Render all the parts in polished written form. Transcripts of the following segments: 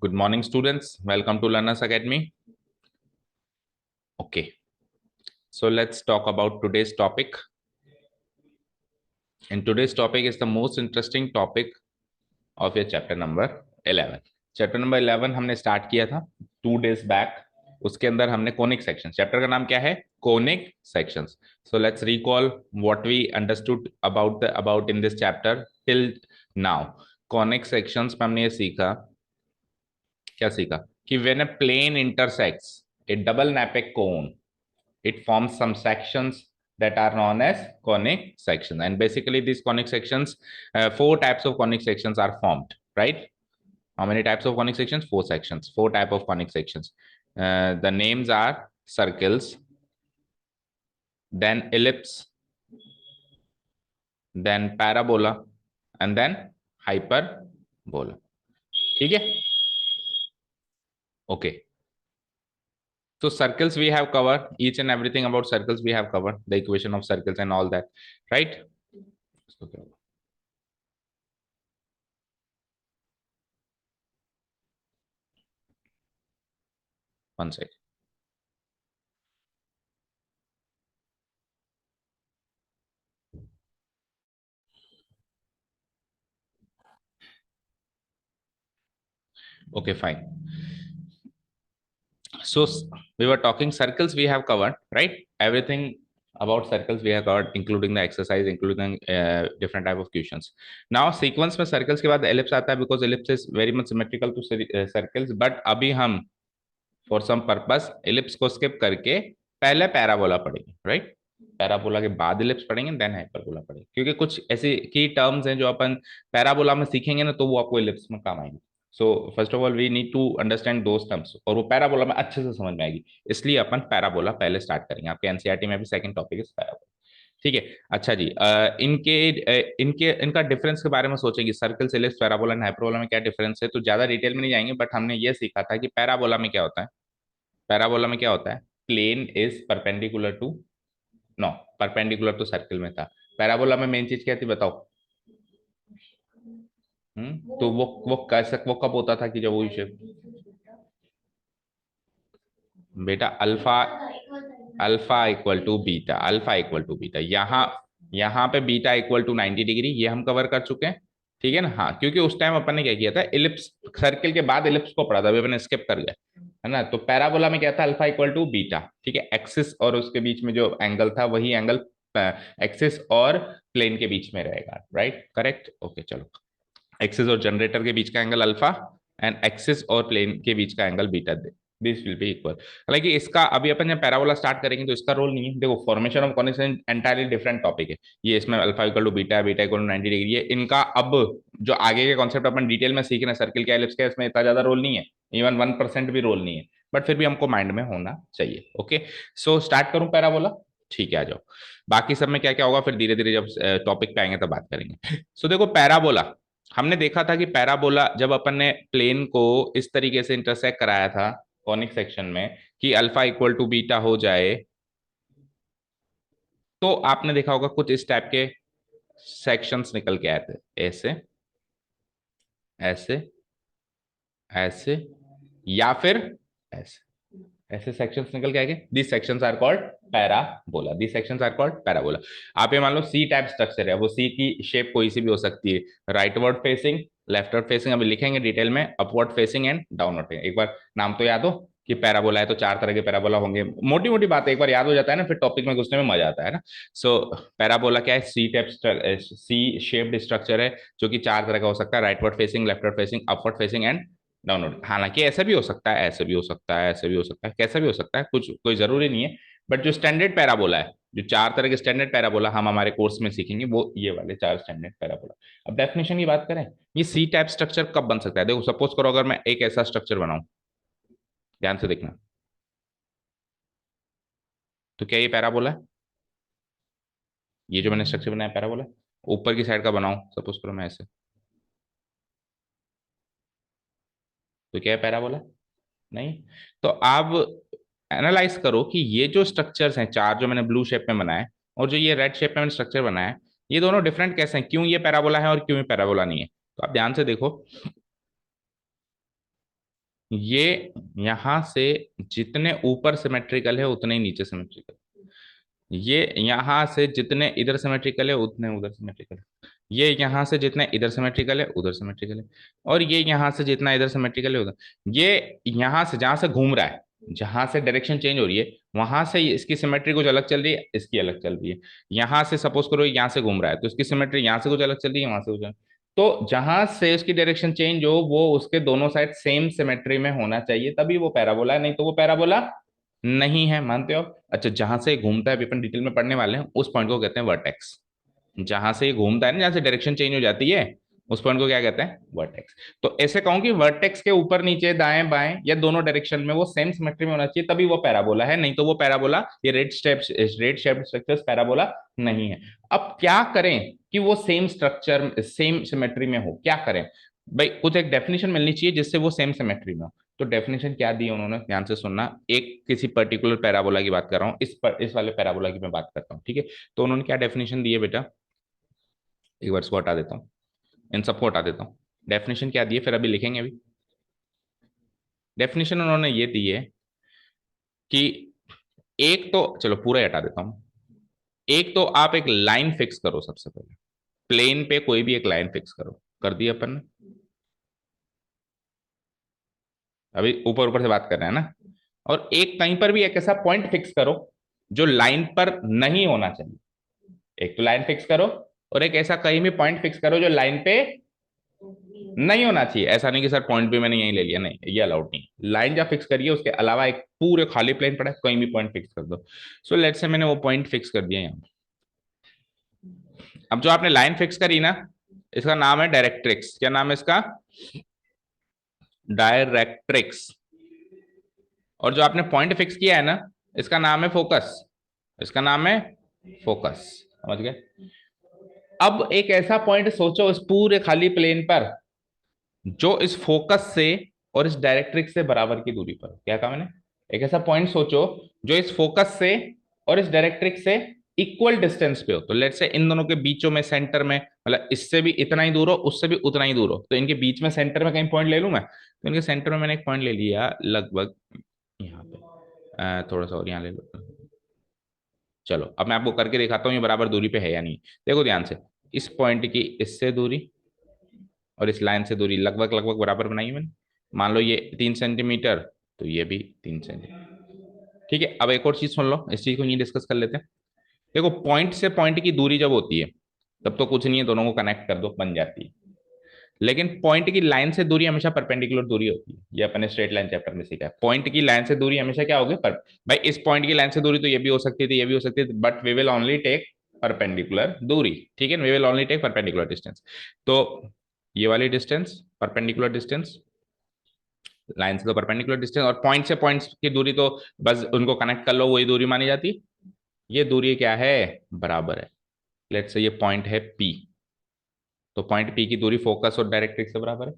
Good morning, students. Welcome to Learners Academy. Okay, so let's talk about today's topic. And today's topic is the most interesting topic of your chapter number 11. Chapter number 11 हमने start किया था 2 days back. उसके अंदर हमने conic section, chapter का नाम क्या है? Conic sections. So let's recall what we understood about in this chapter till now. Conic sections में हमने ये सीखा, क्या सीखा कि when a plane intersects a double napped cone, it forms some sections that are known as conic sections. And basically these conic sections, 4 types of conic sections are formed, right? How many types of conic sections? 4 sections, 4 type of conic sections. The names are circles, then ellipse, then parabola, and then hyperbola. ठीक है? Okay. So circles we have covered, each and everything about circles we have covered, the equation of circles and all that, right? Okay. One second. Okay, fine. So we were talking circles we have covered, right? Everything about circles we have covered, including the exercise, including different type of questions. Now sequence में circles के बाद ellipse आता है, because ellipse is very much symmetrical to circles. But अभी हम for some purpose ellipse को skip करके पहले पैराबोला पढ़ेंगे, right? पैराबोला के बाद इलिप्स पढ़ेंगे, देन हाइपरबोला पढ़ेंगे, क्योंकि कुछ ऐसी की टर्म्स हैं जो अपन पैराबोला में सीखेंगे ना, तो वो आपको इलिप्स में काम आएंगे. So first of all we need to understand those terms, और वो पैराबोला में अच्छे से समझ में आएगी. इसलिए अपन पैराबोला पहले स्टार्ट करेंगे. आपके एनसीईआरटी में भी सेकंड टॉपिक इज पैराबोला. ठीक है. अच्छा जी, इनका डिफरेंस के बारे में सोचेंगे. Circle, ellipse, parabola and hyperbola में क्या डिफरेंस है, तो ज्यादा डिटेल में नहीं जाएंगे, बट हमने ये सीखा था कि पैराबोला में क्या होता है. पैराबोला में क्या होता है? Plane is perpendicular to, no, perpendicular तो सर्कल में था. पैराबोला में मेन चीज क्या थी बताओ? तो वो कब होता था कि जब वो शेप, बेटा alpha, alpha equal to beta, alpha equal to beta. यहाँ पे बीटा इक्वल टू 90 डिग्री, ये हम कवर कर चुके हैं. ठीक है ना? हाँ, क्योंकि उस टाइम अपन ने क्या किया था, इलिप्स, सर्कल के बाद इलिप्स को पढ़ा था, अभी अपन स्किप कर गए, है ना. तो पैराबोला में क्या था? Alpha equal to beta. ठीक है. एक्सिस और उसके बीच में जो एंगल था, वही एंगल एक्सिस और प्लेन के बीच में रहेगा, राइट? करेक्ट. ओके, चलो. एक्सिस और जनरेटर के बीच का एंगल अल्फा, एंड एक्सिस और प्लेन के बीच का angle beta, this will be equal. हालांकि इसका अभी अपन जब पैराबोला स्टार्ट करेंगे तो इसका रोल नहीं है. देखो, formation of conic entirely different topic है ये. इसमें alpha equal to beta, beta equal to 90 degree है. इनका अब जो आगे के कॉन्सेप्ट अपन डिटेल में सीख रहे हैं, सर्किल का, एलिप्स का, इसमें इतना ज्यादा रोल नहीं है. इवन 1% भी रोल नहीं है, बट फिर भी हमको माइंड में होना चाहिए. ओके, सो स्टार्ट करूं पैराबोला? ठीक है, आ जाओ. बाकी सब में क्या क्या होगा फिर धीरे धीरे जब टॉपिक पे आएंगे तब बात करेंगे. सो देखो, पैराबोला हमने देखा था कि पैराबोला जब अपन ने प्लेन को इस तरीके से इंटरसेक्ट कराया था कॉनिक सेक्शन में कि अल्फा इक्वल टू बीटा हो जाए, तो आपने देखा होगा कुछ इस टाइप के सेक्शंस निकल के आए थे. ऐसे, ऐसे, ऐसे, या फिर ऐसे. ऐसे सेक्शंस निकल के आएंगे. This sections are called parabola. This sections are called parabola. आप ये मान लो सी टाइप स्ट्रक्चर है, वो सी की शेप कोई सी भी हो सकती है. राइटवर्ड फेसिंग, लेफ्टवर्ड फेसिंग, अभी लिखेंगे डिटेल में, upward facing and downward facing. एक बार नाम तो याद हो कि पैराबोला है तो 4 तरह के पैराबोला होंगे. मोटी मोटी बात एक बार याद हो जाता है ना, फिर टॉपिक में घुसने में मजा आता है ना. सो पैराबोला क्या है? C type, C shaped structure है जो कि 4 तरह का हो सकता है. Rightward facing, leftward facing, upward facing and download. हालांकि ऐसा भी हो सकता है, ऐसे भी हो सकता है, ऐसे भी हो सकता है, कैसा भी हो सकता है, कुछ कोई जरूरी नहीं है. बट जो स्टैंडर्ड पैराबोला है, जो 4 तरह के स्टैंडर्ड पैराबोला हम हमारे कोर्स में सीखेंगे, वो ये वाले 4 स्टैंडर्ड पैराबोला. अब डेफिनेशन की बात करें, ये सी टाइप स्ट्रक्चर कब बन सकता है? देखो, सपोज करो अगर मैं एक ऐसा स्ट्रक्चर बनाऊं, ध्यान से देखना, तो क्या ये पैराबोला है? ये जो मैंने स्ट्रक्चर बनाया पैराबोला? ऊपर की साइड का बनाऊं, सपोज करो मैं ऐसे, तो क्या है? पैराबोला नहीं. तो आप एनालाइज करो कि ये जो स्ट्रक्चर्स हैं 4 जो मैंने ब्लू शेप में बनाए, और जो ये रेड शेप में मैंने स्ट्रक्चर बनाया है, ये दोनों डिफरेंट कैसे हैं? क्यों ये पैराबोला है और क्यों ये पैराबोला नहीं है? तो आप ध्यान से देखो. ये यहां से जितने ऊपर सिमेट्रिकल है उतने ही नीचे सिमेट्रिकल, ये यहां से जितने इधर सिमेट्रिकल है उतने उधर सिमेट्रिकल है, ये यहां से जितने इधर सिमेट्रिकल है उधर सिमेट्रिकल है, और ये यहां से जितना इधर सिमेट्रिकल है उधर, ये यहां से जहां से घूम रहा है, जहां से डायरेक्शन चेंज हो रही है वहां से इसकी सिमेट्री कुछ अलग चल रही है, इसकी अलग चल रही है। यहां से सपोज करो यहां से घूम रहा है तो इसकी सिमेट्री यहां से कुछ अलग चल रही है, वहां से कुछ अलग। तो जहां से उसकी डायरेक्शन चेंज हो वो उसके दोनों साइड सेम सिमेट्री में होना चाहिए, तभी वो पैराबोला है, नहीं तो वो पैराबोला नहीं है। मानते हो? अच्छा, जहां से ये घूमता है, अभी अपन डिटेल में पढ़ने वाले हैं, उस पॉइंट को कहते हैं वर्टेक्स। जहां से ये घूमता है ना, जहां से डायरेक्शन चेंज हो जाती है, उस पॉइंट को क्या कहते हैं? वर्टेक्स। तो ऐसे कहूं कि वर्टेक्स के ऊपर नीचे दाएं बाएं या दोनों डायरेक्शन में वो सेम सिमेट्री में होना चाहिए, तभी वो पैराबोला है, नहीं तो वो पैराबोला, ये रेड शेप्ड स्ट्रक्चर्स पैराबोला नहीं है। अब क्या करें कि वो सेम स्ट्रक्चर सेम सिमेट्री में हो? क्या करें भाई? कुछ एक डेफिनेशन मिलनी चाहिए जिससे वो सेम सिमेट्री में हो। तो डेफिनेशन क्या दी उन्होंने, ध्यान से सुनना। एक किसी पर्टिकुलर पैराबोला की बात कर रहा हूँ, इस वाले पैराबोला की मैं बात करता हूँ, ठीक है? तो उन्होंने क्या डेफिनेशन दी है बेटा, एक बार इसको हटा देता हूँ, इन सबको हटा देता हूँ। डेफिनेशन क्या दी है, फिर अभी लिखेंगे। अभी डेफिनेशन उन्होंने ये दी है कि एक तो चलो पूरा ही हटा देता हूँ। एक तो आप एक लाइन फिक्स करो, सबसे पहले प्लेन पे कोई भी एक लाइन फिक्स करो। कर दी अपन ने, अभी ऊपर ऊपर से बात कर रहे हैं ना। और एक कहीं पर भी एक ऐसा पॉइंट फिक्स करो जो लाइन पर नहीं होना चाहिए। एक तो लाइन फिक्स करो, और एक ऐसा कहीं भी पॉइंट फिक्स करो जो लाइन पे नहीं होना चाहिए। ऐसा नहीं कि सर पॉइंट भी मैंने यहीं ले लिया, नहीं, ये अलाउड नहीं। लाइन जब फिक्स करिए उसके अलावा एक पूरे खाली प्लेन पड़ा है, कहीं भी पॉइंट फिक्स कर दो। सो लेट से मैंने वो पॉइंट फिक्स कर दिया यहाँ। अब जो आपने लाइन फिक्स करी ना, इसका नाम है डायरेक्ट्रिक्स। क्या नाम है इसका? डायरेक्ट्रिक्स। और जो आपने पॉइंट फिक्स किया है ना, इसका नाम है फोकस। इसका नाम है फोकस। समझ गए? अब एक ऐसा पॉइंट सोचो इस पूरे खाली प्लेन पर जो इस फोकस से और इस डायरेक्ट्रिक्स से बराबर की दूरी पर। क्या कहा मैंने? एक ऐसा पॉइंट सोचो जो इस फोकस से और इस डायरेक्ट्रिक्स से इक्वल डिस्टेंस पे हो। तो लेट्स से इन दोनों के बीचों में सेंटर में, मतलब इससे भी इतना ही दूर हो, उससे भी उतना ही दूर हो, तो इनके बीच में सेंटर में कहीं पॉइंट ले लूं मैं। तो इनके सेंटर में मैंने एक पॉइंट ले लिया लगभग यहाँ पे, थोड़ा सा और यहाँ ले लो। चलो अब मैं आपको करके दिखाता हूँ ये बराबर दूरी पे है या नहीं। देखो ध्यान से, इस पॉइंट की इससे दूरी और इस लाइन से दूरी लगभग लगभग बराबर बनाई है मैंने। मान लो ये 3 सेंटीमीटर, तो ये भी 3 सेंटीमीटर। ठीक है, अब एक और चीज सुन लो, इस चीज को ये डिस्कस कर लेते हैं। देखो पॉइंट से पॉइंट की दूरी जब होती है तब तो कुछ नहीं है, दोनों को कनेक्ट कर दो, बन जाती है। लेकिन पॉइंट की लाइन से दूरी हमेशा परपेंडिकुलर दूरी होती है, ये अपने स्ट्रेट लाइन चैप्टर में सीखा है। पॉइंट की लाइन से दूरी हमेशा क्या होगी? पर भाई इस पॉइंट की लाइन से दूरी तो ये भी हो सकती थी, ये भी हो सकती थी, but we will only take perpendicular दूरी। ठीक है, we will only take perpendicular distance. तो ये वाली डिस्टेंस परपेंडिकुलर डिस्टेंस, लाइन से तो परपेंडिकुलर डिस्टेंस, और पॉइंट से पॉइंट की दूरी तो बस उनको कनेक्ट कर लो, वही दूरी मानी जाती। ये दूरी क्या है? बराबर है। लेट्स से ये पॉइंट है पी, तो पॉइंट पी की दूरी फोकस और डायरेक्ट्रिक्स से बराबर है।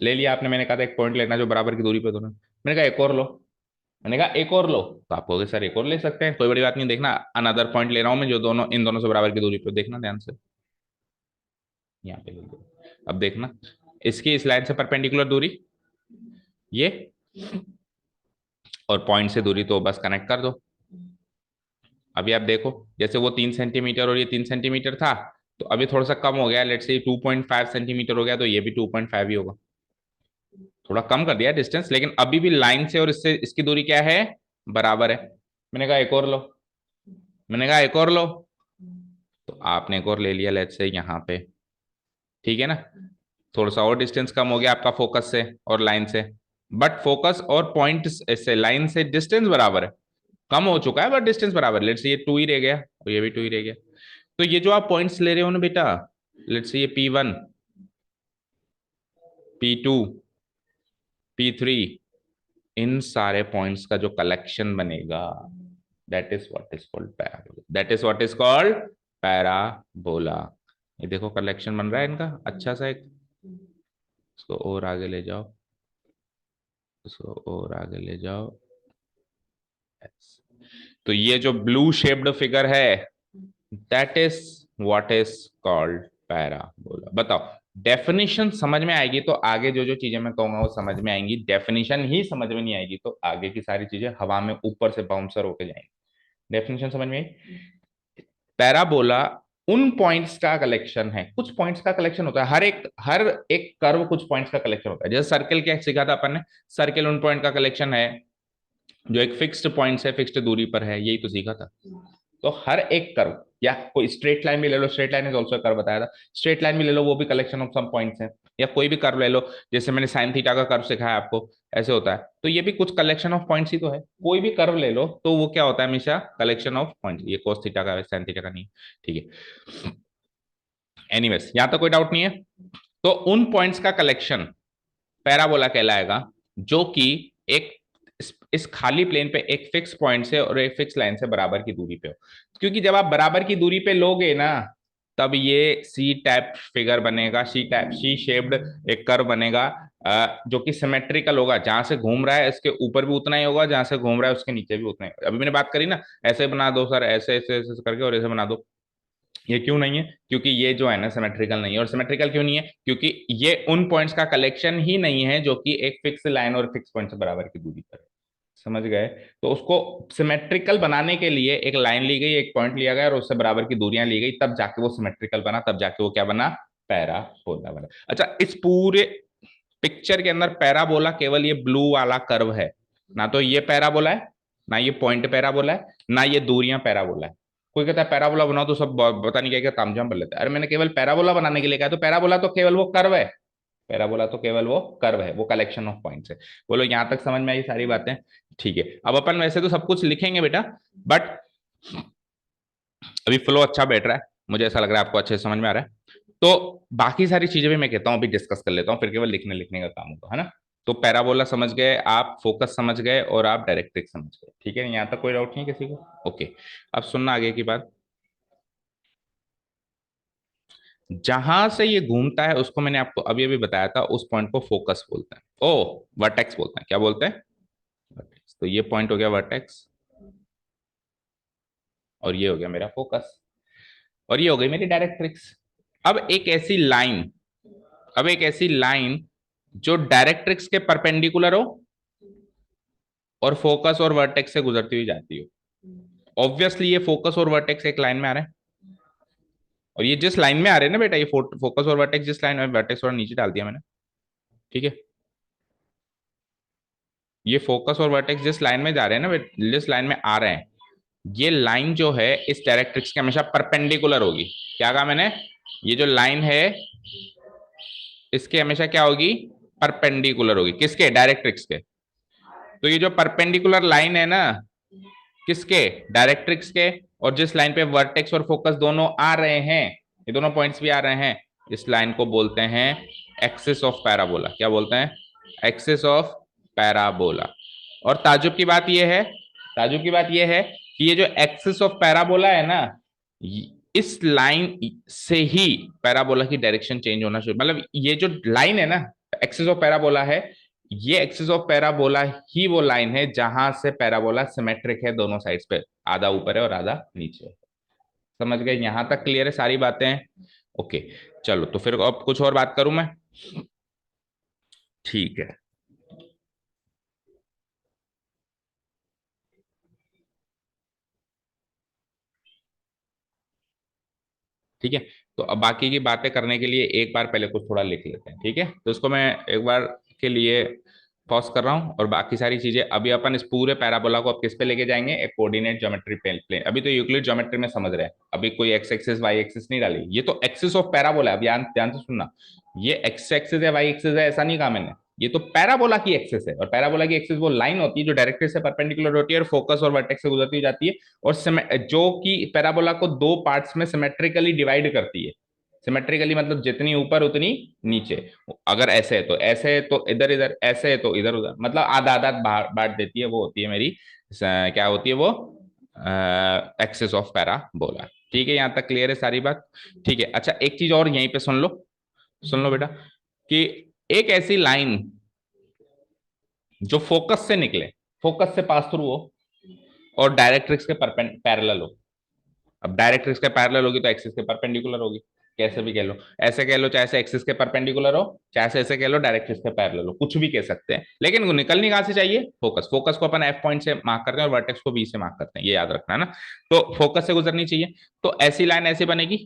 ले लिया आपने, मैंने कहा था एक पॉइंट लेना जो बराबर की दूरी पे दोनों। मैंने कहा एक और लो, मैंने कहा एक और लो, तो आप कहोगे सर एक और ले सकते हैं, कोई बड़ी बात नहीं। देखना अनदर पॉइंट ले रहा हूं मैं जो दोनों इन दोनों से बराबर की दूरी पे, देखना ध्यान से, यहाँ पे ले लो। अब देखना इसकी इस लाइन से परपेंडिकुलर दूरी ये, और पॉइंट से दूरी तो बस कनेक्ट कर दो। अभी आप देखो, जैसे वो 3 सेंटीमीटर और ये 3 सेंटीमीटर था, तो अभी थोड़ा सा कम हो गया, लेट्स से 2.5 सेंटीमीटर हो गया, तो ये भी 2.5 ही होगा। थोड़ा कम कर दिया डिस्टेंस, लेकिन अभी भी लाइन से और इससे इसकी दूरी क्या है? बराबर है। मैंने कहा एक और लो, मैंने कहा एक और लो, तो आपने एक और ले लिया, लेट्स से यहाँ पे। ठीक है ना? थोड़ा सा और डिस्टेंस कम हो गया आपका फोकस से और लाइन से, बट फोकस और पॉइंट से लाइन से डिस्टेंस बराबर है। कम हो चुका है बट डिस्टेंस बराबर। लेट्स से ये 2 ही रह गया और ये भी 2 ही रह गया। तो ये जो आप पॉइंट्स ले रहे हो ना बेटा, लेट्स से ये P1, P2, P3, इन सारे पॉइंट्स का जो कलेक्शन बनेगा, that is what is called parabola. That is what is called parabola. ये देखो कलेक्शन बन रहा है इनका अच्छा सा एक। इसको और आगे ले जाओ, इसको और आगे ले जाओ। Yes. तो ये जो ब्लू शेप्ड फिगर है, that is what is called parabola. बताओ डेफिनेशन समझ में आएगी तो आगे जो जो चीजें मैं कहूंगा वो समझ में आएंगी, डेफिनेशन ही समझ में नहीं आएगी तो आगे की सारी चीजें हवा में ऊपर से बाउंसर होके जाएंगी। डेफिनेशन समझ में आई? पैराबोला उन पॉइंट्स का कलेक्शन है, कुछ पॉइंट्स का कलेक्शन होता है, हर एक कर्व कुछ पॉइंट्स का कलेक्शन होता है। जैसे सर्कल क्या सीखा था अपन ने, सर्कल उन पॉइंट का कलेक्शन है जो एक फिक्स्ड पॉइंट से फिक्स्ड दूरी पर है, यही तो सीखा था। तो हर एक कर्व, या कोई स्ट्रेट लाइन भी ले लो, straight line is also curve बताया था, स्ट्रेट लाइन भी ले लो, वो भी कलेक्शन ऑफ सम पॉइंट्स है। या कोई भी कर्व ले लो, जैसे मैंने साइन थीटा का कर्व सिखाया आपको, ऐसे होता है, तो ये भी कुछ कलेक्शन ऑफ पॉइंट्स ही तो है। कोई भी कर्व ले लो तो वो क्या होता है, हमेशा कलेक्शन ऑफ पॉइंट्स। ये कोस थीटा का साइन थीटा का नहीं, ठीक है। एनीवेज, यहां तक कोई डाउट नहीं है। तो उन पॉइंट्स का कलेक्शन पैराबोला कहलाएगा, जो कि एक इस खाली प्लेन पे एक फिक्स पॉइंट से और एक फिक्स लाइन से बराबर की दूरी पे हो। क्योंकि जब आप बराबर की दूरी पे लोगे ना, तब ये सी टाइप फिगर बनेगा, सी शेप्ड एक कर्व बनेगा, जो कि सिमेट्रिकल होगा। जहां से घूम रहा है इसके ऊपर भी उतना ही होगा, जहां से घूम रहा है उसके नीचे भी उतना ही। अभी मैंने बात करी ना, ऐसे बना दो सर, ऐसे ऐसे ऐसे करके, और ऐसे बना दो। ये क्यों नहीं है? क्योंकि ये जो है ना सिमेट्रिकल नहीं है। और सिमेट्रिकल क्यों नहीं है? क्योंकि ये उन पॉइंट्स का कलेक्शन ही नहीं है जो कि एक फिक्स लाइन और फिक्स पॉइंट से बराबर की दूरी पर है। समझ गए? तो उसको सिमेट्रिकल बनाने के लिए एक लाइन ली गई, एक पॉइंट लिया गया और उससे बराबर की दूरियां ली गई, तब जाके वो सिमेट्रिकल बना, तब जाके वो क्या बना, पैराबोला बना। अच्छा, इस पूरे पिक्चर के अंदर पैराबोला केवल ये ब्लू वाला कर्व है, ना तो ये पैराबोला है, ना ये पॉइंट पैराबोला है, ना ये दूरियां पैराबोला है। कोई कहता है पैराबोला बनाओ तो सब पता नहीं क्या क्या तामझाम कर लेते हैं। अरे मैंने केवल पैराबोला बनाने के लिए कहा, तो पैराबोला तो केवल वो कर्व है, पैराबोला तो केवल वो कर्व है, वो कलेक्शन ऑफ पॉइंट्स है। बोलो यहां तक समझ में आई सारी बातें? ठीक है। अब अपन वैसे तो सब कुछ लिखेंगे बेटा, बट अभी फ्लो अच्छा बैठ रहा है, मुझे ऐसा लग रहा है आपको अच्छे से समझ में आ रहा है। तो बाकी सारी चीजें भी मैं कहता हूँ अभी डिस्कस कर लेता हूँ, फिर केवल लिखने लिखने का काम होगा, है ना। तो पैराबोला समझ गए आप, फोकस समझ गए, और आप डायरेक्ट्रिक्स समझ गए, ठीक है। यहाँ तक कोई डाउट नहीं किसी को? ओके। अब सुनना आगे की बात। जहां से ये घूमता है उसको मैंने आपको अभी अभी बताया था, उस पॉइंट को फोकस बोलते हैं, ओ वर्टेक्स बोलते हैं। क्या बोलते हैं? वर्टेक्स। तो ये पॉइंट हो गया वर्टेक्स, और ये हो गया मेरा फोकस, और ये हो गई मेरी डायरेक्ट्रिक्स। अब एक ऐसी लाइन, अब एक ऐसी लाइन जो डायरेक्ट्रिक्स के परपेंडिकुलर हो और फोकस और वर्टेक्स से गुजरती हुई जाती हो। ऑब्वियसली ये फोकस और वर्टेक्स एक लाइन में आ रहे हैं, और ये जिस लाइन में आ रहे हैं ना बेटा, ये फोकस और वर्टेक्स जिस लाइन में, वर्टेक्स थोड़ा नीचे डाल दिया मैंने, ठीक है। ये फोकस और वर्टेक्स जिस लाइन में जा रहे हैं ना, जिस लाइन में आ रहे हैं, ये लाइन जो है इस डायरेक्ट्रिक्स के हमेशा परपेंडिकुलर होगी। क्या कहा मैंने? ये जो लाइन है इसके हमेशा क्या होगी, परपेंडिकुलर होगी। किसके? डायरेक्ट्रिक्स के। तो ये जो परपेंडिकुलर लाइन है ना, किसके? डायरेक्ट्रिक्स के। और जिस लाइन पे वर्टेक्स और फोकस दोनों आ रहे हैं, ये दोनों पॉइंट्स भी आ रहे हैं, इस लाइन को बोलते हैं एक्सिस ऑफ पैराबोला। क्या बोलते हैं? Axis of parabola. और ताजुब की बात यह है, ताजुब की बात यह है कि ये जो एक्सिस ऑफ पैराबोला है ना, इस लाइन से ही पैराबोला की डायरेक्शन चेंज होना शुरू, मतलब ये जो लाइन है ना, एक्सिस ऑफ पैराबोला है, ये एक्सिस ऑफ पैराबोला ही वो लाइन है जहां से पैराबोला सिमेट्रिक है दोनों साइड्स पे, आधा ऊपर है और आधा नीचे है। समझ गए? यहां तक क्लियर है सारी बातें? ओके। चलो तो फिर अब कुछ और बात करूं मैं? ठीक है। ठीक है। तो अब बाकी की बातें करने के लिए एक बार पहले कुछ थोड़ा लिख लेते हैं, ठीक है। तो इसको मैं एक बार के लिए पॉज कर रहा हूँ, और बाकी सारी चीजें अभी अपन इस पूरे पैराबोला को अब किस पे लेके जाएंगे, एक कोऑर्डिनेट ज्योमेट्री प्लेन। अभी तो यूक्लिड ज्योमेट्री में समझ रहे हैं, अभी कोई एक्स एक्सिस वाई एक्सिस नहीं डाली, ये तो एक्सिस ऑफ पैराबोला है। अब ध्यान से सुनना, ये एक्स एक्सिस है वाई एक्सिस है ऐसा नहीं कहा मैंने, ये तो पैराबोला की एक्सिस है। और पैराबोला की एक्सिस वो लाइन होती है जो डायरेक्ट्रिक्स से परपेंडिकुलर होती है और फोकस और वर्टेक्स से गुजरती हुई जाती है, और जो कि पैराबोला को दो पार्ट्स में सिमेट्रिकली डिवाइड करती है। सिमेट्रिकली मतलब जितनी ऊपर उतनी नीचे। अगर ऐसे है तो ऐसे, है तो इधर इधर, ऐसे है तो इधर उधर, मतलब आधा आधा बांट देती है, वो होती है मेरी क्या होती है वो, एक्सिस ऑफ पैराबोला। ठीक है, यहां तक क्लियर है सारी बात? ठीक है। अच्छा, एक चीज और यहीं पे सुन लो, सुन लो बेटा, कि एक ऐसी लाइन जो फोकस से निकले, फोकस से पास थ्रू हो, और डायरेक्ट्रिक्स के पैरेलल हो। अब डायरेक्ट्रिक्स के पैरेलल होगी तो एक्सिस के परपेंडिकुलर होगी। कैसे भी कह लो, ऐसे कह लो चाहे से एक्सिस के परपेंडिकुलर हो, चाहे से ऐसे कह लो डायरेक्ट इसके पैरेलल हो, कुछ भी कह सकते हैं, लेकिन निकलनी कहां से चाहिए, फोकस। फोकस को अपन एफ पॉइंट से मार्क करते हैं और वर्टेक्स को बी से मार्क करते हैं, ये याद रखना है ना। तो फोकस से गुजरनी चाहिए, तो ऐसी लाइन ऐसी बनेगी।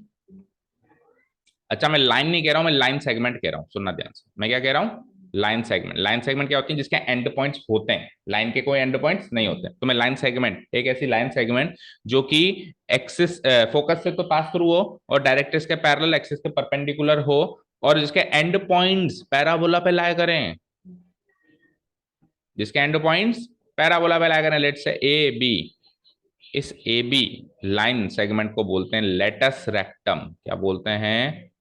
अच्छा मैं लाइन नहीं कह रहा हूं, मैं लाइन सेगमेंट कह रहा हूं, सुनना ध्यान से, मैं क्या कह रहा हूं, लाइन सेगमेंट। लाइन सेगमेंट क्या होती है, जिसके एंड पॉइंट्स होते हैं, लाइन के कोई एंड पॉइंट्स नहीं होते, तो मैं लाइन सेगमेंट, एक ऐसी लाइन सेगमेंट जो कि एक्सिस फोकस से तो पास थ्रू हो और डायरेक्ट इसके पैरेलल एक्सिस के परपेंडिकुलर हो, और जिसके एंड पॉइंट्स पैराबोला पे लाया करें, जिसके एंड पॉइंट्स पैराबोला पे लाया करें, लेट से ए बी। इस ए बी लाइन सेगमेंट को बोलते हैं लेटस रेक्टम। क्या बोलते हैं,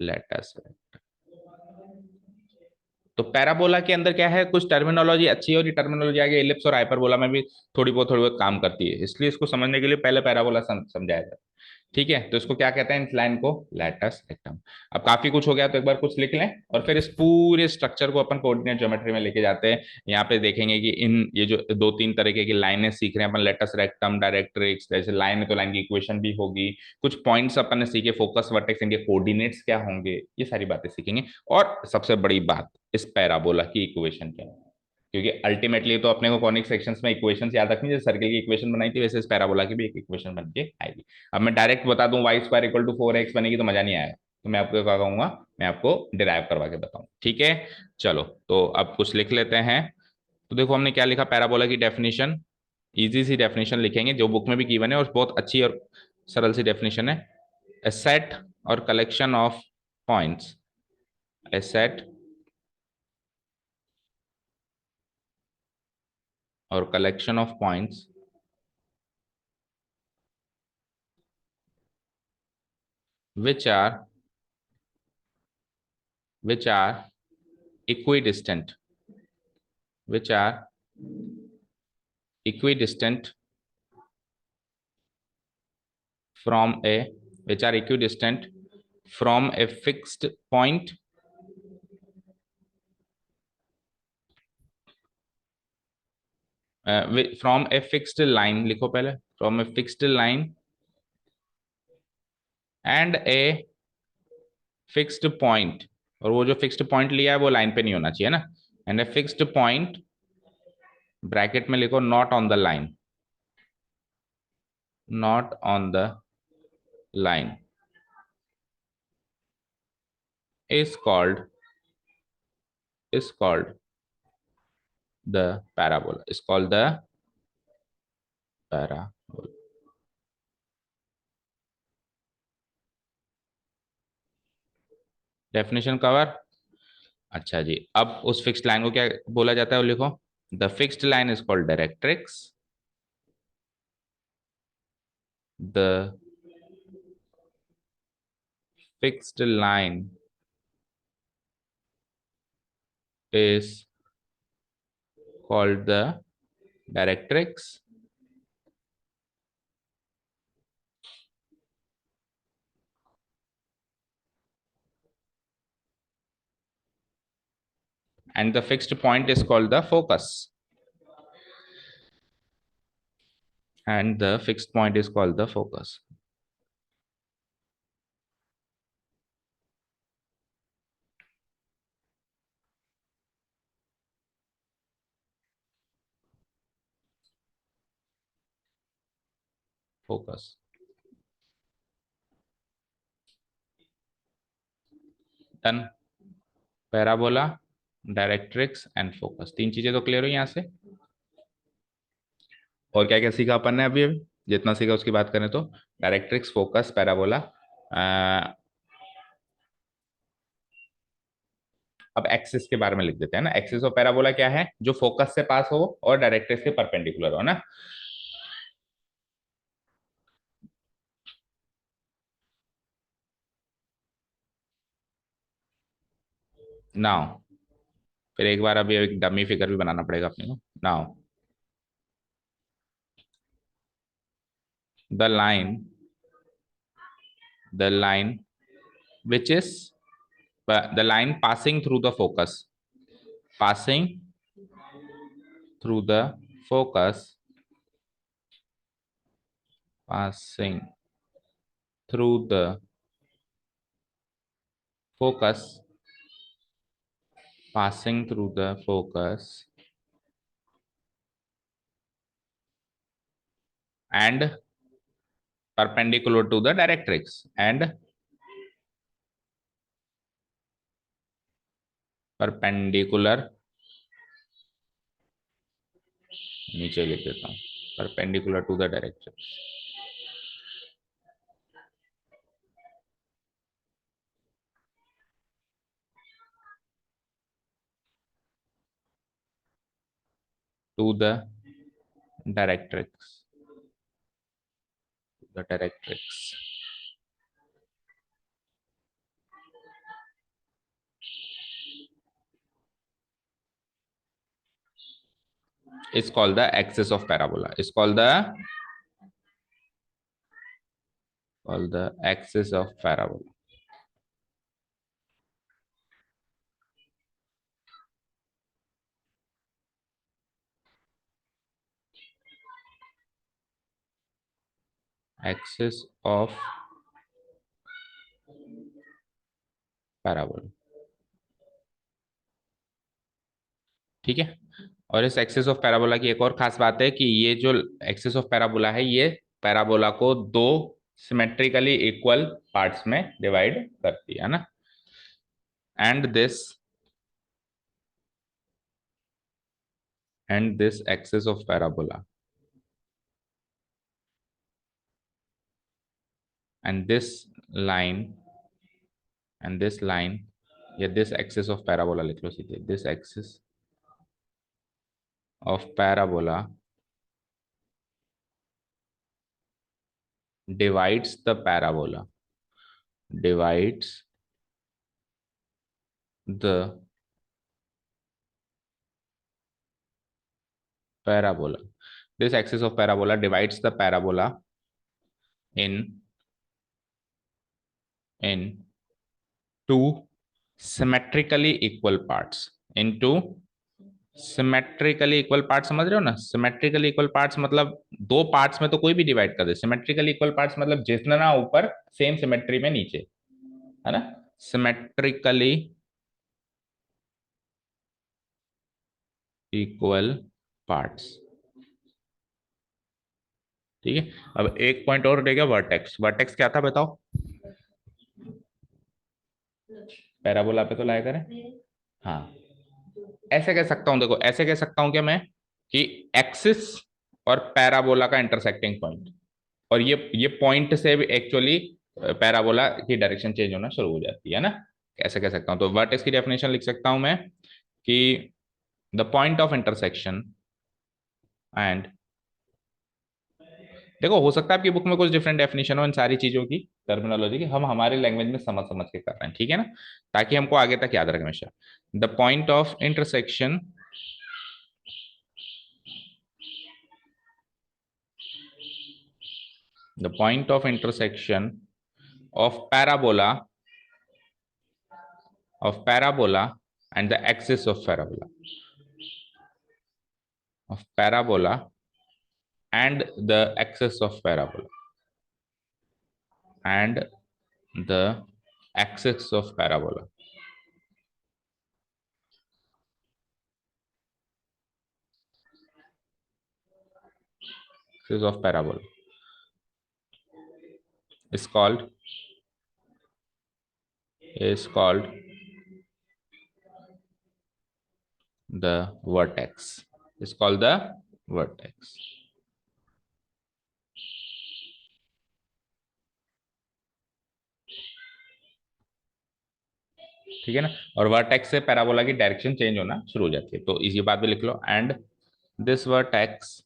लेटस। तो पैराबोला के अंदर क्या है, कुछ टर्मिनोलॉजी अच्छी है और ये टर्मिनोलॉजी आगे इलिप्स और हाइपरबोला में भी थोड़ी बहुत काम करती है, इसलिए इसको समझने के लिए पहले पैराबोला समझाया जाए। ठीक है, तो इसको क्या कहते हैं, इस लाइन को लैटस रेक्टम। अब काफी कुछ हो गया, तो एक बार कुछ लिख लें और फिर इस पूरे स्ट्रक्चर को अपन कोऑर्डिनेट ज्योमेट्री में लेके जाते हैं। यहाँ पे देखेंगे कि इन ये जो दो तीन तरीके की लाइनें सीख रहे हैं अपन, लेटस रेक्टम, डायरेक्ट्रिक्स, जैसे लाइन है तो लाइन की इक्वेशन भी होगी, कुछ पॉइंट्स अपन ने सीखे, फोकस वर्टेक्स, इनके कोऑर्डिनेट्स क्या होंगे, ये सारी बातें सीखेंगे। और सबसे बड़ी बात, इस पैराबोला की इक्वेशन क्या है, क्योंकि अल्टीमेटली तो अपने को कॉनिक सेक्शंस में इक्वेशंस याद रखनी, जैसे सर्किल की इक्वेशन बनाई थी वैसे इस पैराबोला की भी एक इक्वेशन बन के आएगी। अब मैं डायरेक्ट बता दूं Y square equal to 4x बनेगी तो मजा नहीं आएगा, तो मैं आपको क्या कहूंगा, मैं आपको डिराइव करवा के बताऊं, ठीक है। चलो तो अब कुछ लिख लेते हैं। तो देखो हमने क्या लिखा, पैराबोला की डेफिनेशन, इजी सी डेफिनेशन लिखेंगे जो बुक में भी गिवन है और बहुत अच्छी और सरल सी डेफिनेशन है। ए सेट और collection of points, a set और collection of points which are which are equidistant, which are equidistant from a which are equidistant from a fixed point from a fixed line, लिखो पहले, from a fixed line and a fixed point, और वो जो fixed point लिया है वो line पे नहीं होना चाहिए ना, and a fixed point bracket में लिखो not on the line, not on the line is called the parabola, is called the parabola। Definition cover. अच्छा जी, अब उस फिक्स्ड लाइन को क्या बोला जाता है, वो लिखो, the fixed line is called directrix, the fixed line is called the directrix, and the fixed point is called the focus, and the fixed point is called the focus। Focus done. Parabola, directrix and focus, तीन चीजें तो clear हुई यहाँ से। और क्या क्या सीखा अपन ने अभी अभी, जितना सीखा उसकी बात करें तो डायरेक्ट्रिक्स, फोकस, पैराबोला। अब एक्सिस के बारे में लिख देते हैं ना, एक्सिस और पैराबोला क्या है, जो फोकस से पास हो और डायरेक्ट्रिक्स के परपेंडिकुलर हो ना। नाउ फिर एक बार अभी एक डमी फिगर भी बनाना पड़ेगा अपने को। Now the line, the line which is the line passing through the focus, passing through the focus, passing through the focus, passing through the focus and perpendicular to the directrix and perpendicular, नीचे लिख देता हूं, perpendicular to the directrix. To the directrix. The directrix is called the axis of parabola. Is called the axis of parabola. Axis of parabola. ठीक है। और इस axis of parabola की एक और खास बात है कि ये जो एक्सिस ऑफ पैराबोला है ये पैराबोला को दो सिमेट्रिकली इक्वल पार्ट्स में डिवाइड करती है ना। And this axis of parabola and this line या this axis of parabola लिख लो सीधे, this axis of parabola divides the parabola, divides the parabola. This axis of parabola divides the parabola in two symmetrically equal parts. into symmetrically equal part, समझ रहे हो ना। Symmetrically equal parts मतलब दो parts में तो कोई भी डिवाइड कर दे। सिमेट्रिकली इक्वल पार्ट्स मतलब जितना ऊपर सेम सिमेट्री में नीचे, है ना। सिमेट्रिकली इक्वल पार्ट्स, ठीक है। अब एक पॉइंट और रहेगा, वर्टेक्स। वर्टेक्स क्या था बताओ, पैराबोला पे तो लाया करें। हाँ, ऐसे कह सकता हूं, देखो ऐसे कह सकता हूं क्या मैं कि एक्सिस और पैराबोला का इंटरसेक्टिंग पॉइंट, और ये पॉइंट से भी एक्चुअली पैराबोला की डायरेक्शन चेंज होना शुरू हो जाती है ना। ऐसे कह सकता हूं। तो वर्टेक्स की डेफिनेशन लिख सकता हूं मैं कि the point of intersection and, देखो हो सकता है आपकी बुक में कुछ डिफरेंट डेफिनेशन हो इन सारी चीजों की, टर्मिनोलॉजी की, हम हमारे लैंग्वेज में समझ समझ के कर रहे हैं, ठीक है ना, ताकि हमको आगे तक याद रखे हमेशा। The point of intersection the point of intersection of parabola and the axis of parabola, and the axis of parabola and the axis of parabola axis of parabola is called the vertex, is called the vertex। ठीक है ना। और vertex से parabola की direction change होना शुरू हो जाती है। तो इसी बात भी लिख लो, and this vertex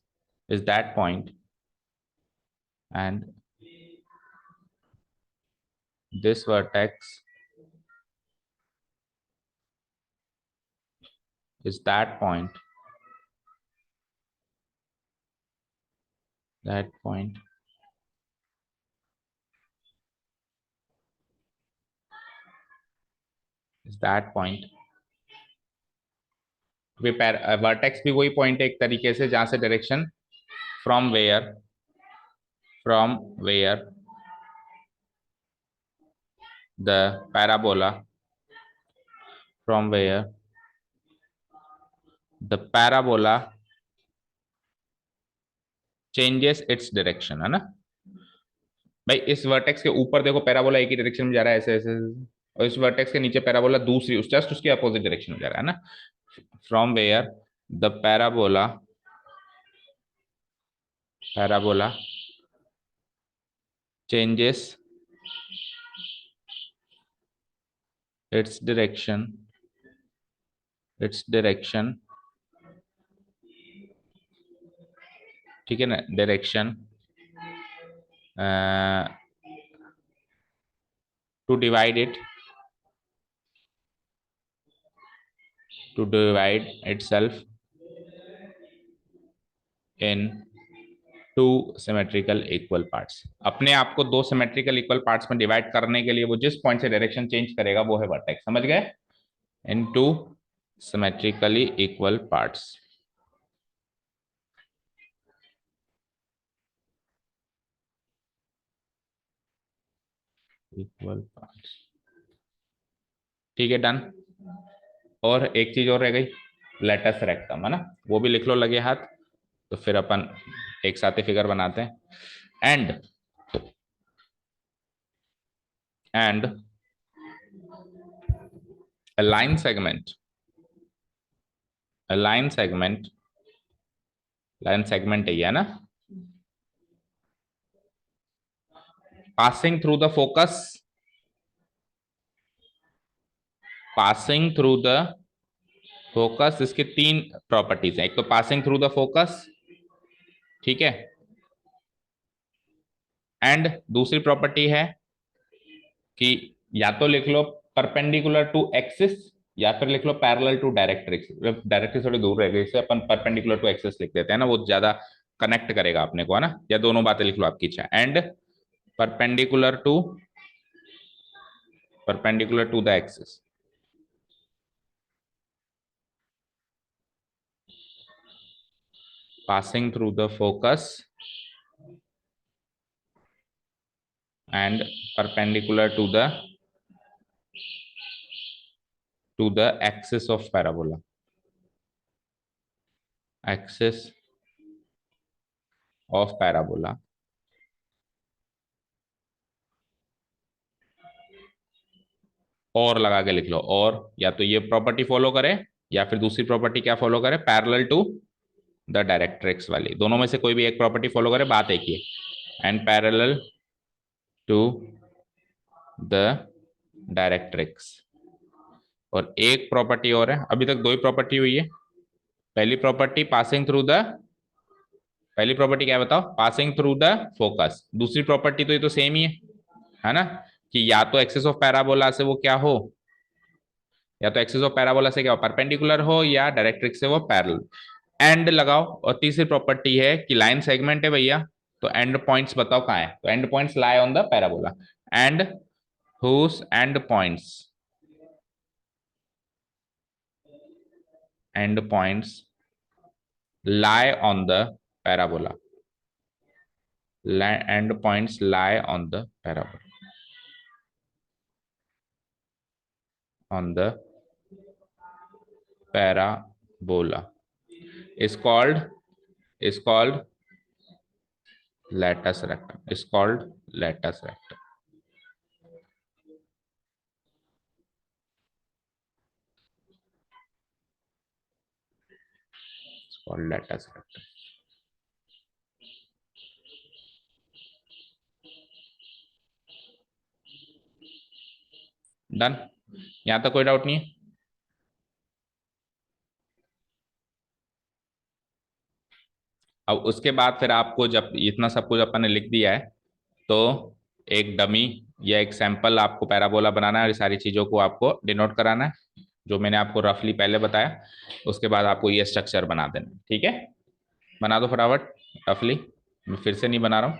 is that point, and this vertex is that point, is that point। Vertex भी वही पॉइंट है एक तरीके से जहां से direction from where the parabola from where the parabola changes its direction, है ना भाई। इस वर्टेक्स के ऊपर देखो पैराबोला एक ही डायरेक्शन में जा रहा है, ऐसे ऐसे ऐसे। और इस वर्टेक्स के नीचे पैराबोला दूसरी, उस जस्ट उसकी अपोजिट डायरेक्शन में जा रहा है ना। From where the parabola changes its direction, ठीक है ना, direction to divide itself in two symmetrical equal parts. अपने आप को दो सिमेट्रिकल इक्वल पार्ट्स में डिवाइड करने के लिए वो जिस पॉइंट से डायरेक्शन चेंज करेगा वो है वर्टेक्स, समझ गए। Into symmetrically equal parts, equal parts, ठीक है, डन। और एक चीज और रह गई, लेटस रेक्टम, है ना, वो भी लिख लो लगे हाथ। तो फिर अपन एक साथ ही फिगर बनाते हैं। And a line segment line segment है ना, passing through the फोकस इसके तीन प्रॉपर्टीज हैं। एक तो पासिंग थ्रू द फोकस, ठीक है, एंड दूसरी प्रॉपर्टी है कि या तो लिख लो परपेंडिकुलर टू एक्सिस या फिर लिख लो पैरेलल टू डायरेक्ट्रिक्स। डायरेक्ट्रिक्स थोड़ी दूर रह गई, इसे अपन परपेंडिकुलर टू एक्सिस लिख देते हैं ना, वो ज्यादा कनेक्ट करेगा अपने को, है ना। या दोनों बातें लिख लो, आपकी इच्छा। And perpendicular to the axis, passing through the focus and perpendicular to the axis of parabola, axis of parabola, और लगा के लिख लो। और या तो ये प्रॉपर्टी फॉलो करे या फिर दूसरी प्रॉपर्टी क्या फॉलो करे, पैरेलल टू द डायरेक्ट्रिक्स वाली, दोनों में से कोई भी एक प्रॉपर्टी फॉलो करे, बात एक ही है। And parallel to the directrix. और एक प्रॉपर्टी और है, अभी तक दो ही प्रॉपर्टी हुई है। पहली प्रॉपर्टी पासिंग थ्रू द, पहली प्रॉपर्टी क्या है बताओ, पासिंग थ्रू द फोकस। दूसरी प्रॉपर्टी तो ये तो सेम ही है ना, कि या तो एक्सिस ऑफ पैराबोला से वो क्या हो, या तो एक्सिस ऑफ पैराबोला से क्या हो, परपेंडिकुलर हो, या डायरेक्ट्रिक्स से वो पैरेलल। एंड लगाओ। और तीसरी प्रॉपर्टी है कि लाइन सेगमेंट है भैया, तो एंड पॉइंट्स बताओ कहाँ है, तो and points lie on the parabola. And whose end points lie on the parabola, end points lie on the parabola, on the parabola is called latus rectum, is called latus rectum, it's called latus rectum। Done, यहां तक कोई doubt नहीं है। अब उसके बाद फिर आपको जब इतना सब कुछ अपन ने लिख दिया है, तो एक डमी या एक सैंपल आपको पैराबोला बनाना है, और सारी चीजों को आपको डिनोट कराना है, जो मैंने आपको रफली पहले बताया। उसके बाद आपको ये स्ट्रक्चर बना देना, ठीक है। बना दो फटाफट रफली, मैं फिर से नहीं बना रहा हूँ,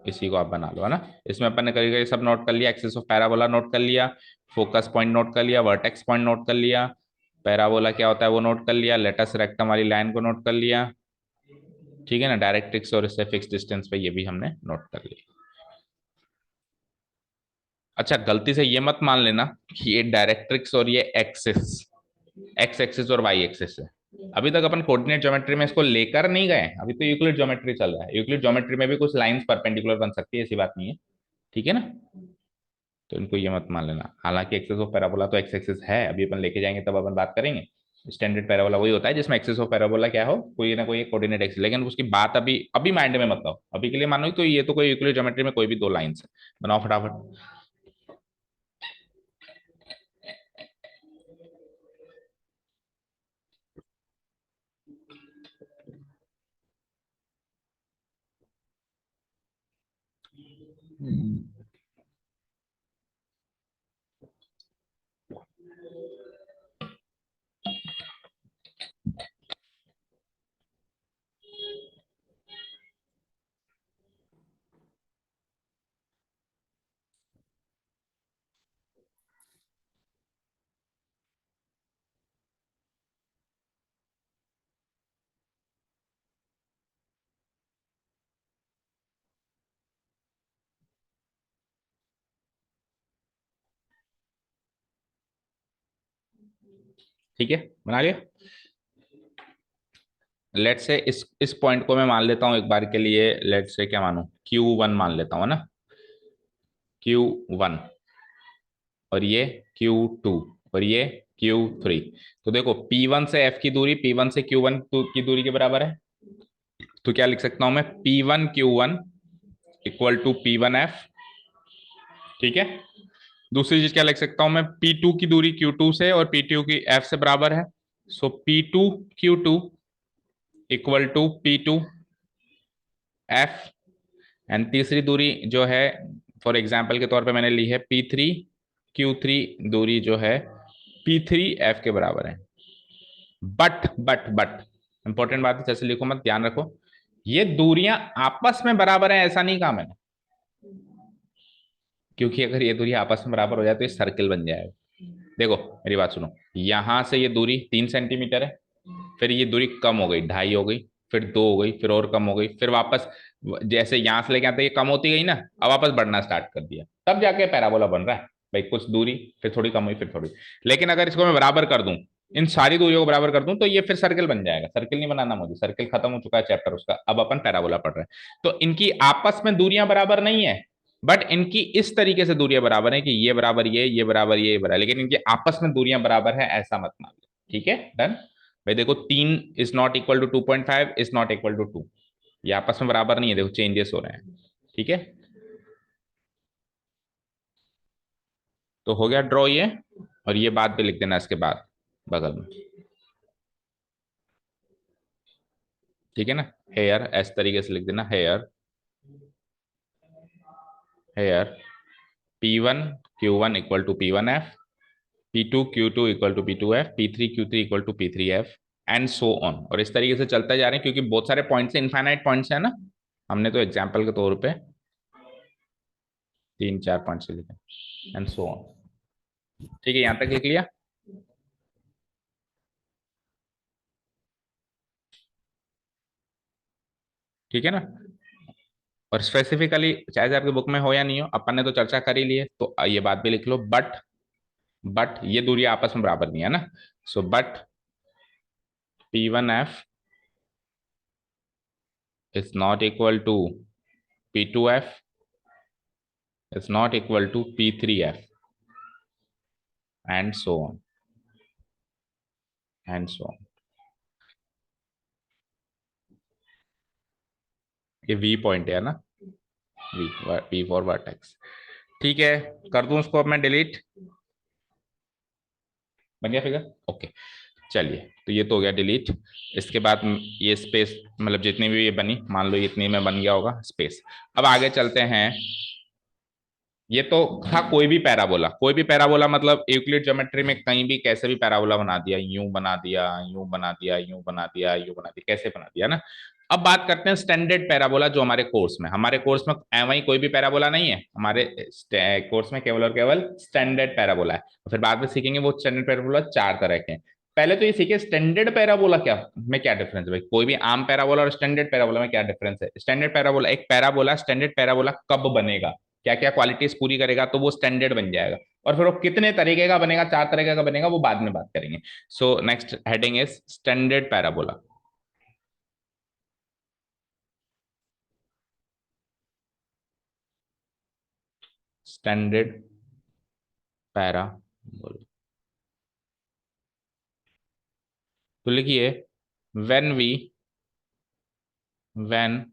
इसी को आप बना लो, है ना। इसमें अपन ने करीब सब नोट कर लिया, एक्सिस ऑफ पैराबोला नोट कर लिया, फोकस पॉइंट नोट कर लिया, वर्टेक्स पॉइंट नोट कर लिया, पैराबोला क्या होता है वो नोट कर लिया, लेटस रेक्टम वाली लाइन को नोट कर लिया, ठीक है ना। डायरेक्ट्रिक्स और इससे फिक्स डिस्टेंस पे ये भी हमने नोट कर लिया। अच्छा गलती से ये मत मान लेना कि ये डायरेक्ट्रिक्स और ये एक्सिस, एक्स एक्सिस और वाई एक्सिस है। अभी तक अपन कोऑर्डिनेट ज्योमेट्री में इसको लेकर नहीं गए, अभी तो यूक्लिड ज्योमेट्री चल रहा है। यूक्लिड ज्योमेट्री में भी कुछ लाइंस परपेंडिकुलर बन सकती है, ऐसी बात नहीं है, ठीक है ना। तो इनको ये मत मान लेना। हालांकि एक्सेस ऑफ पैराबोला तो एक्स एक्सिस है, अभी अपन लेके जाएंगे तब अपन बात करेंगे। स्टैंडर्ड पैराबोला वही होता है जिसमें एक्सेस ऑफ पैराबोला क्या हो, कोई ना कोई एक कोऑर्डिनेट एक्सिस, लेकिन उसकी बात अभी अभी माइंड में मत लाओ, अभी के लिए मानो तो ये तो कोई यूक्लिड ज्योमेट्री में कोई भी दो लाइंस है, बनाओ फटाफट। ठीक है, बना लिया। लेट से इस पॉइंट को मैं मान लेता हूं एक बार के लिए, लेट से क्या मानू, Q1 मान लेता हूं ना, Q1, और ये Q2, और ये Q3। तो देखो P1 से F की दूरी P1 से Q1 की दूरी के बराबर है, तो क्या लिख सकता हूं मैं, P1 Q1 equal to P1 F, ठीक है। दूसरी चीज क्या लिख सकता हूं मैं, P2 की दूरी Q2 से और P2 की F से बराबर है, so P2 Q2 equal to P2 F। And तीसरी दूरी जो है, फॉर एग्जाम्पल के तौर पे मैंने ली है P3 Q3 दूरी जो है P3 F के बराबर है। बट इंपॉर्टेंट बात है, जैसे लिखो मत, ध्यान रखो, ये दूरियां आपस में बराबर है ऐसा नहीं कहा मैंने, क्योंकि अगर ये दूरी आपस में बराबर हो जाए तो ये सर्किल बन जाएगा। देखो मेरी बात सुनो, यहां से ये दूरी 3 सेंटीमीटर है, फिर ये दूरी कम हो गई, 2.5 हो गई, फिर 2 हो गई, फिर और कम हो गई, फिर वापस जैसे यहां से लेके आते ये कम होती गई ना, अब वापस बढ़ना स्टार्ट कर दिया, तब जाके पैराबोला बन रहा है। भाई कुछ दूरी फिर थोड़ी कम हुई फिर थोड़ी, लेकिन अगर इसको मैं बराबर कर दूं, इन सारी दूरियों को बराबर कर दूं, तो ये फिर सर्किल बन जाएगा। सर्किल नहीं बनाना मुझे, सर्किल खत्म हो चुका है चैप्टर उसका, अब अपन पैराबोला पढ़ रहे हैं। तो इनकी आपस में दूरियां बराबर नहीं है, बट इनकी इस तरीके से दूरियां बराबर है कि ये बराबर ये बराबर ये बराबर, लेकिन इनकी आपस में दूरियां बराबर है ऐसा मत मान लो, ठीक है, डन। भाई देखो 3 is not equal to 2.5 is not equal to 2, ये आपस में बराबर नहीं है, देखो चेंजेस हो रहे हैं, ठीक है। तो हो गया ड्रॉ ये, और ये बात भी लिख देना इसके बाद बगल में, ठीक है ना। हेयर इस तरीके से लिख देना, here here P1 Q1 equal to P1 F, P2 Q2 equal to P2 F, P3 Q3 equal to P3 F, and so on. और इस तरीके से चलते जा रहे हैं, क्योंकि बहुत सारे पॉइंट्स हैं, इनफाइनाइट पॉइंट्स है ना, हमने तो एग्जाम्पल के तौर पे 3 4 5 से लिखे, एंड सो ऑन, ठीक है, यहां तक लिख लिया। ठीक है ना। और स्पेसिफिकली चाहे से आपकी बुक में हो या नहीं हो, अपन ने तो चर्चा कर ही ली है, तो ये बात भी लिख लो, बट ये दूरी आपस में बराबर नहीं है ना, so but P1 F is not equal to P2 F is not equal to P3 F, and so on and so on. ये V पॉइंट है ना, V, P फॉर वर्टेक्स, ठीक है। कर दूं उसको अब मैं डिलीट, बन गया फिगर, ओके। चलिए, तो ये तो हो गया डिलीट। इसके बाद ये स्पेस, मतलब जितनी भी ये बनी, मान लो इतनी में बन गया होगा स्पेस। अब आगे चलते हैं, ये तो था कोई भी पैराबोला, कोई भी पैराबोला मतलब यूक्लिड ज्योमेट्री में कहीं भी कैसे भी पैराबोला बना दिया, यूं बना दिया, यूं बना दिया, यूं बना दिया, यूं बना दिया, कैसे बना दिया ना। अब बात करते हैं स्टैंडर्ड पैराबोला, जो हमारे कोर्स में वही कोई भी पैराबोला नहीं है, हमारे कोर्स में केवल और केवल स्टैंडर्ड पैराबोला है। फिर बाद में सीखेंगे वो स्टैंडर्ड पैराबोला 4 तरह के हैं। पहले तो ये सीखे स्टैंडर्ड पैराबोला क्या में क्या डिफरेंस है भाई, कोई भी आम पैराबोला और स्टैंडर्ड पैराबोला में क्या डिफरेंस है। स्टैंडर्ड पैराबोला, एक पैराबोला स्टैंडर्ड पैराबोला कब बनेगा, क्या क्या क्वालिटीज पूरी करेगा तो वो स्टैंडर्ड बन जाएगा। और फिर वो कितने तरीके का बनेगा, 4 तरीके का बनेगा, वो बाद में बात करेंगे। So next heading is standard parabola. Standard parabola, तो लिखिए when we when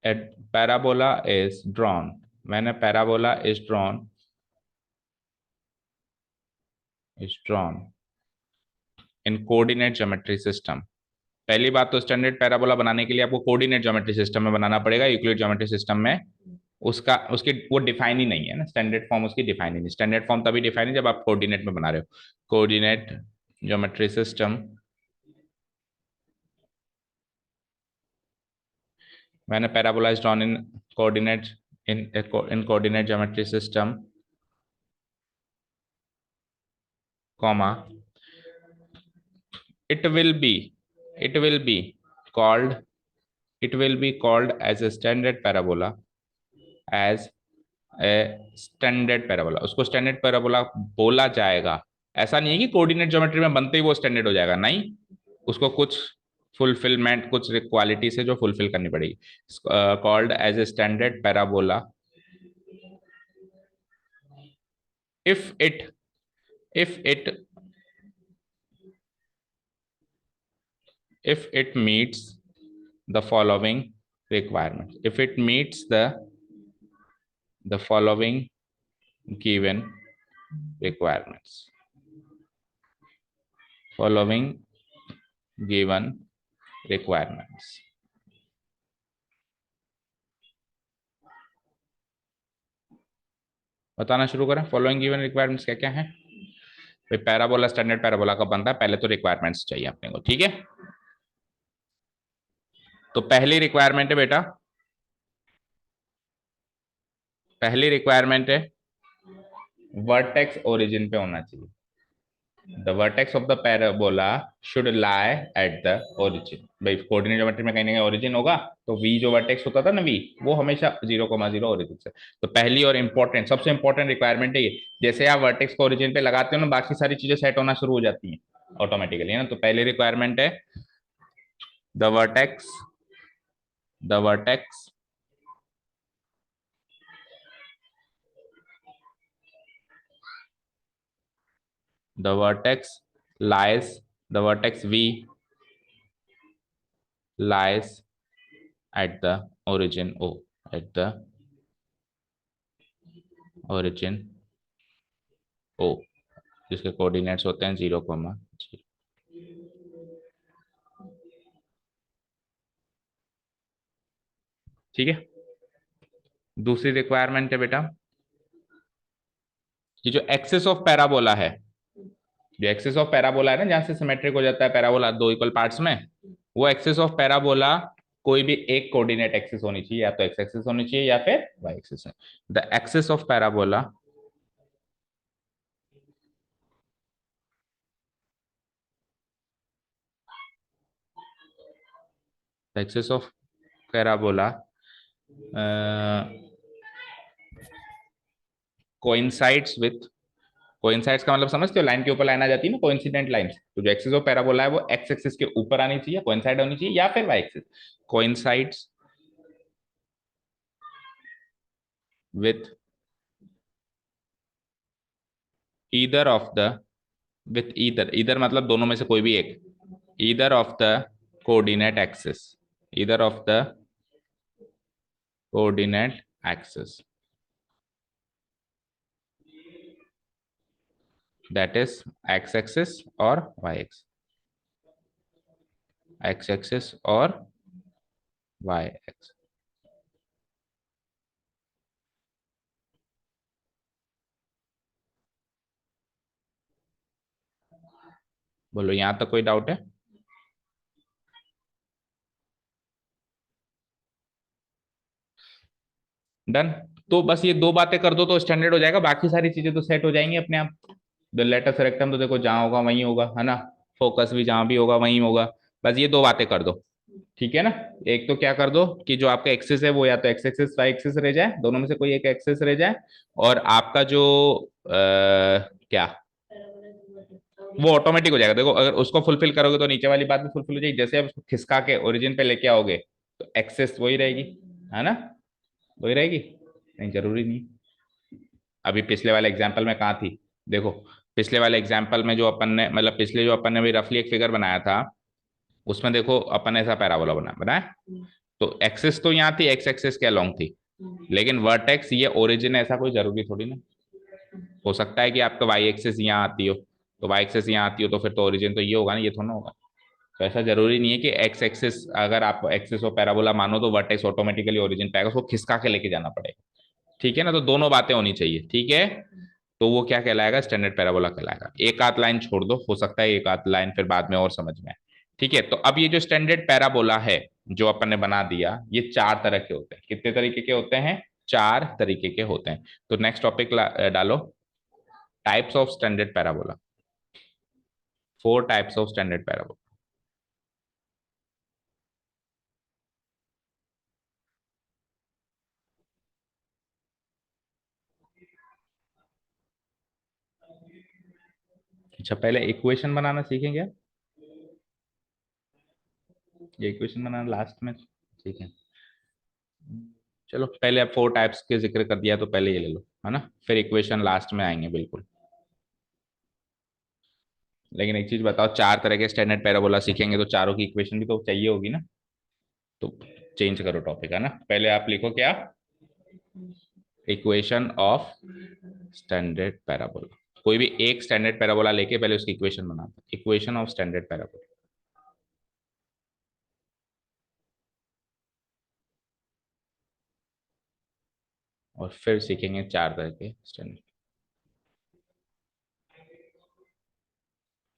a parabola is drawn, when a parabola is drawn in coordinate geometry system। पहली बात तो स्टैंडर्ड पैराबोला बनाने के लिए आपको कोऑर्डिनेट ज्योमेट्री सिस्टम में बनाना पड़ेगा, यूक्लिड ज्योमेट्री सिस्टम में उसका उसकी वो डिफाइन ही नहीं है ना, स्टैंडर्ड फॉर्म उसकी डिफाइन ही नहीं। स्टैंडर्ड फॉर्म तभी डिफाइन है जब आप कोऑर्डिनेट में बना रहे हो। Coordinate geometry system, when a parabola is drawn in coordinate in coordinate geometry system, comma, it will be it will be called it will be called as a standard parabola, as A standard parabola, उसको standard parabola बोला जाएगा। ऐसा नहीं है कि coordinate geometry में बनते ही वो स्टैंडर्ड हो जाएगा, नहीं, उसको कुछ फुलफिलमेंट, कुछ क्वालिटी से जो फुलफिल करनी पड़ेगी। Called as a standard parabola if it if it if it meets the following requirements, if it meets the following given requirements, following given requirements। बताना शुरू करें, फॉलोइंग गिवन रिक्वायरमेंट्स क्या क्या है। भाई पैराबोला स्टैंडर्ड पैराबोला का बनता है, पहले तो रिक्वायरमेंट्स चाहिए अपने को, ठीक है। तो पहली रिक्वायरमेंट है बेटा, पहली रिक्वायरमेंट है वर्टेक्स ओरिजिन पे होना चाहिए। The vertex of the parabola should lie at the origin. भाई कोऑर्डिनेट ज्योमेट्री में कहीं ना कहीं ओरिजिन होगा, तो वी जो वर्टेक्स होता था ना, वी वो हमेशा 0,0 ओरिजिन से। तो पहली और इंपॉर्टेंट, सबसे इंपॉर्टेंट रिक्वायरमेंट है ये। जैसे आप वर्टेक्स को ओरिजिन पे लगाते हो ना, बाकी सारी चीजें सेट होना शुरू हो जाती हैं ऑटोमेटिकली, है ना। तो पहली रिक्वायरमेंट है the vertex the vertex the vertex the vertex v lies at the origin o, at the origin o, जिसके कोऑर्डिनेट्स होते हैं 0,0। ठीक है। दूसरी रिक्वायरमेंट है बेटा, ये जो एक्सिस ऑफ पैराबोला है, जो एक्सिस ऑफ पैराबोला है ना, जहां से सिमेट्रिक हो जाता है पैराबोला दो इक्वल पार्ट्स में, वो एक्सिस ऑफ पैराबोला कोई भी एक कोऑर्डिनेट एक्सिस होनी चाहिए, या तो एक्स एक्सिस होनी चाहिए या फिर Y axis. The axis of parabola the axis of parabola coincides with, coincides का मतलब समझते हो, लाइन के ऊपर लाइन आ जाती है ना, कोइंसिडेंट लाइंस। तो जो एक्सिस ऑफ पैराबोला है वो एक्स एक्सिस के ऊपर आनी चाहिए, कोइंसाइड होनी चाहिए, या फिर Y axis. Coincides with either of the with either, either मतलब दोनों में से कोई भी एक, either of the coordinate axis, either of the coordinate axis, that is x axis or y axis, x axis और y axis। बोलो यहां तक कोई डाउट है। डन। तो बस ये दो बातें कर दो तो स्टैंडर्ड हो जाएगा, बाकी सारी चीजें तो सेट हो जाएंगी अपने आप। द लेटस रेक्टम तो देखो जहां होगा वहीं होगा, है ना। फोकस भी जहां भी होगा वहीं होगा। बस ये दो बातें कर दो, ठीक है ना। एक तो क्या कर दो कि जो आपका एक्सिस है वो या तो एक्स एक्सिस वाई एक्सिस रह जाए, दोनों में से कोई एक एक्सिस रह जाए, और आपका जो क्या, वो ऑटोमेटिक हो जाएगा। देखो अगर उसको फुलफिल करोगे तो नीचे वाली बात भी फुलफिल हो जाएगी, जैसे आप उसको खिसका के ओरिजिन पे लेके आओगे तो एक्सेस वही रहेगी, है ना, वही रहेगी। नहीं, जरूरी नहीं। अभी पिछले वाले एग्जाम्पल में कहाँ थी, देखो पिछले वाले एग्जाम्पल में जो अपन ने, मतलब पिछले जो अपन ने भी रफली एक फिगर बनाया था, उसमें देखो अपन ने ऐसा पैराबोला बनाया, तो एक्सिस तो यहाँ थी, एक्स एक्सिस के अलोंग थी, लेकिन वर्टेक्स ये ओरिजिन ऐसा कोई जरूरी थोड़ी ना। हो सकता है कि आपका वाई एक्सिस यहाँ आती हो, तो वाई एक्सिस यहाँ आती हो तो फिर तो ओरिजिन तो ये होगा ना, ये थोड़ा ना होगा। तो ऐसा जरूरी नहीं है कि एक्स एक्सिस, अगर आप एक्सिस और पैराबोला मानो तो वर्टेक्स ऑटोमेटिकली ओरिजिन पे आएगा, उसको खिसका के लेके जाना पड़ेगा। ठीक है ना, तो दोनों बातें होनी चाहिए, ठीक है। तो वो क्या कहलाएगा, स्टैंडर्ड पैराबोला कहलाएगा। एक आध लाइन छोड़ दो, हो सकता है एक आध लाइन फिर बाद में और समझ में आए। ठीक है, तो अब ये जो स्टैंडर्ड पैराबोला है जो अपन ने बना दिया, ये चार तरह के होते हैं। कितने तरीके के होते हैं, चार तरीके के होते हैं। तो नेक्स्ट टॉपिक डालो, types of standard parabola. Four types of standard parabola. अच्छा, पहले इक्वेशन बनाना सीखेंगे, ये इक्वेशन बनाना लास्ट में, ठीक है। चलो पहले अब फोर टाइप्स के जिक्र कर दिया तो पहले ये ले लो, है ना, फिर इक्वेशन लास्ट में आएंगे बिल्कुल। लेकिन एक चीज बताओ, चार तरह के स्टैंडर्ड पैराबोला सीखेंगे तो चारों की इक्वेशन भी तो चाहिए होगी ना। तो चेंज करो टॉपिक, है ना, पहले आप लिखो क्या, इक्वेशन ऑफ स्टैंडर्ड पैराबोला। कोई भी एक स्टैंडर्ड पैराबोला लेके पहले उसकी इक्वेशन बनाते, इक्वेशन ऑफ स्टैंडर्ड पैराबोला। और फिर सीखेंगे चार तरह के स्टैंडर्ड।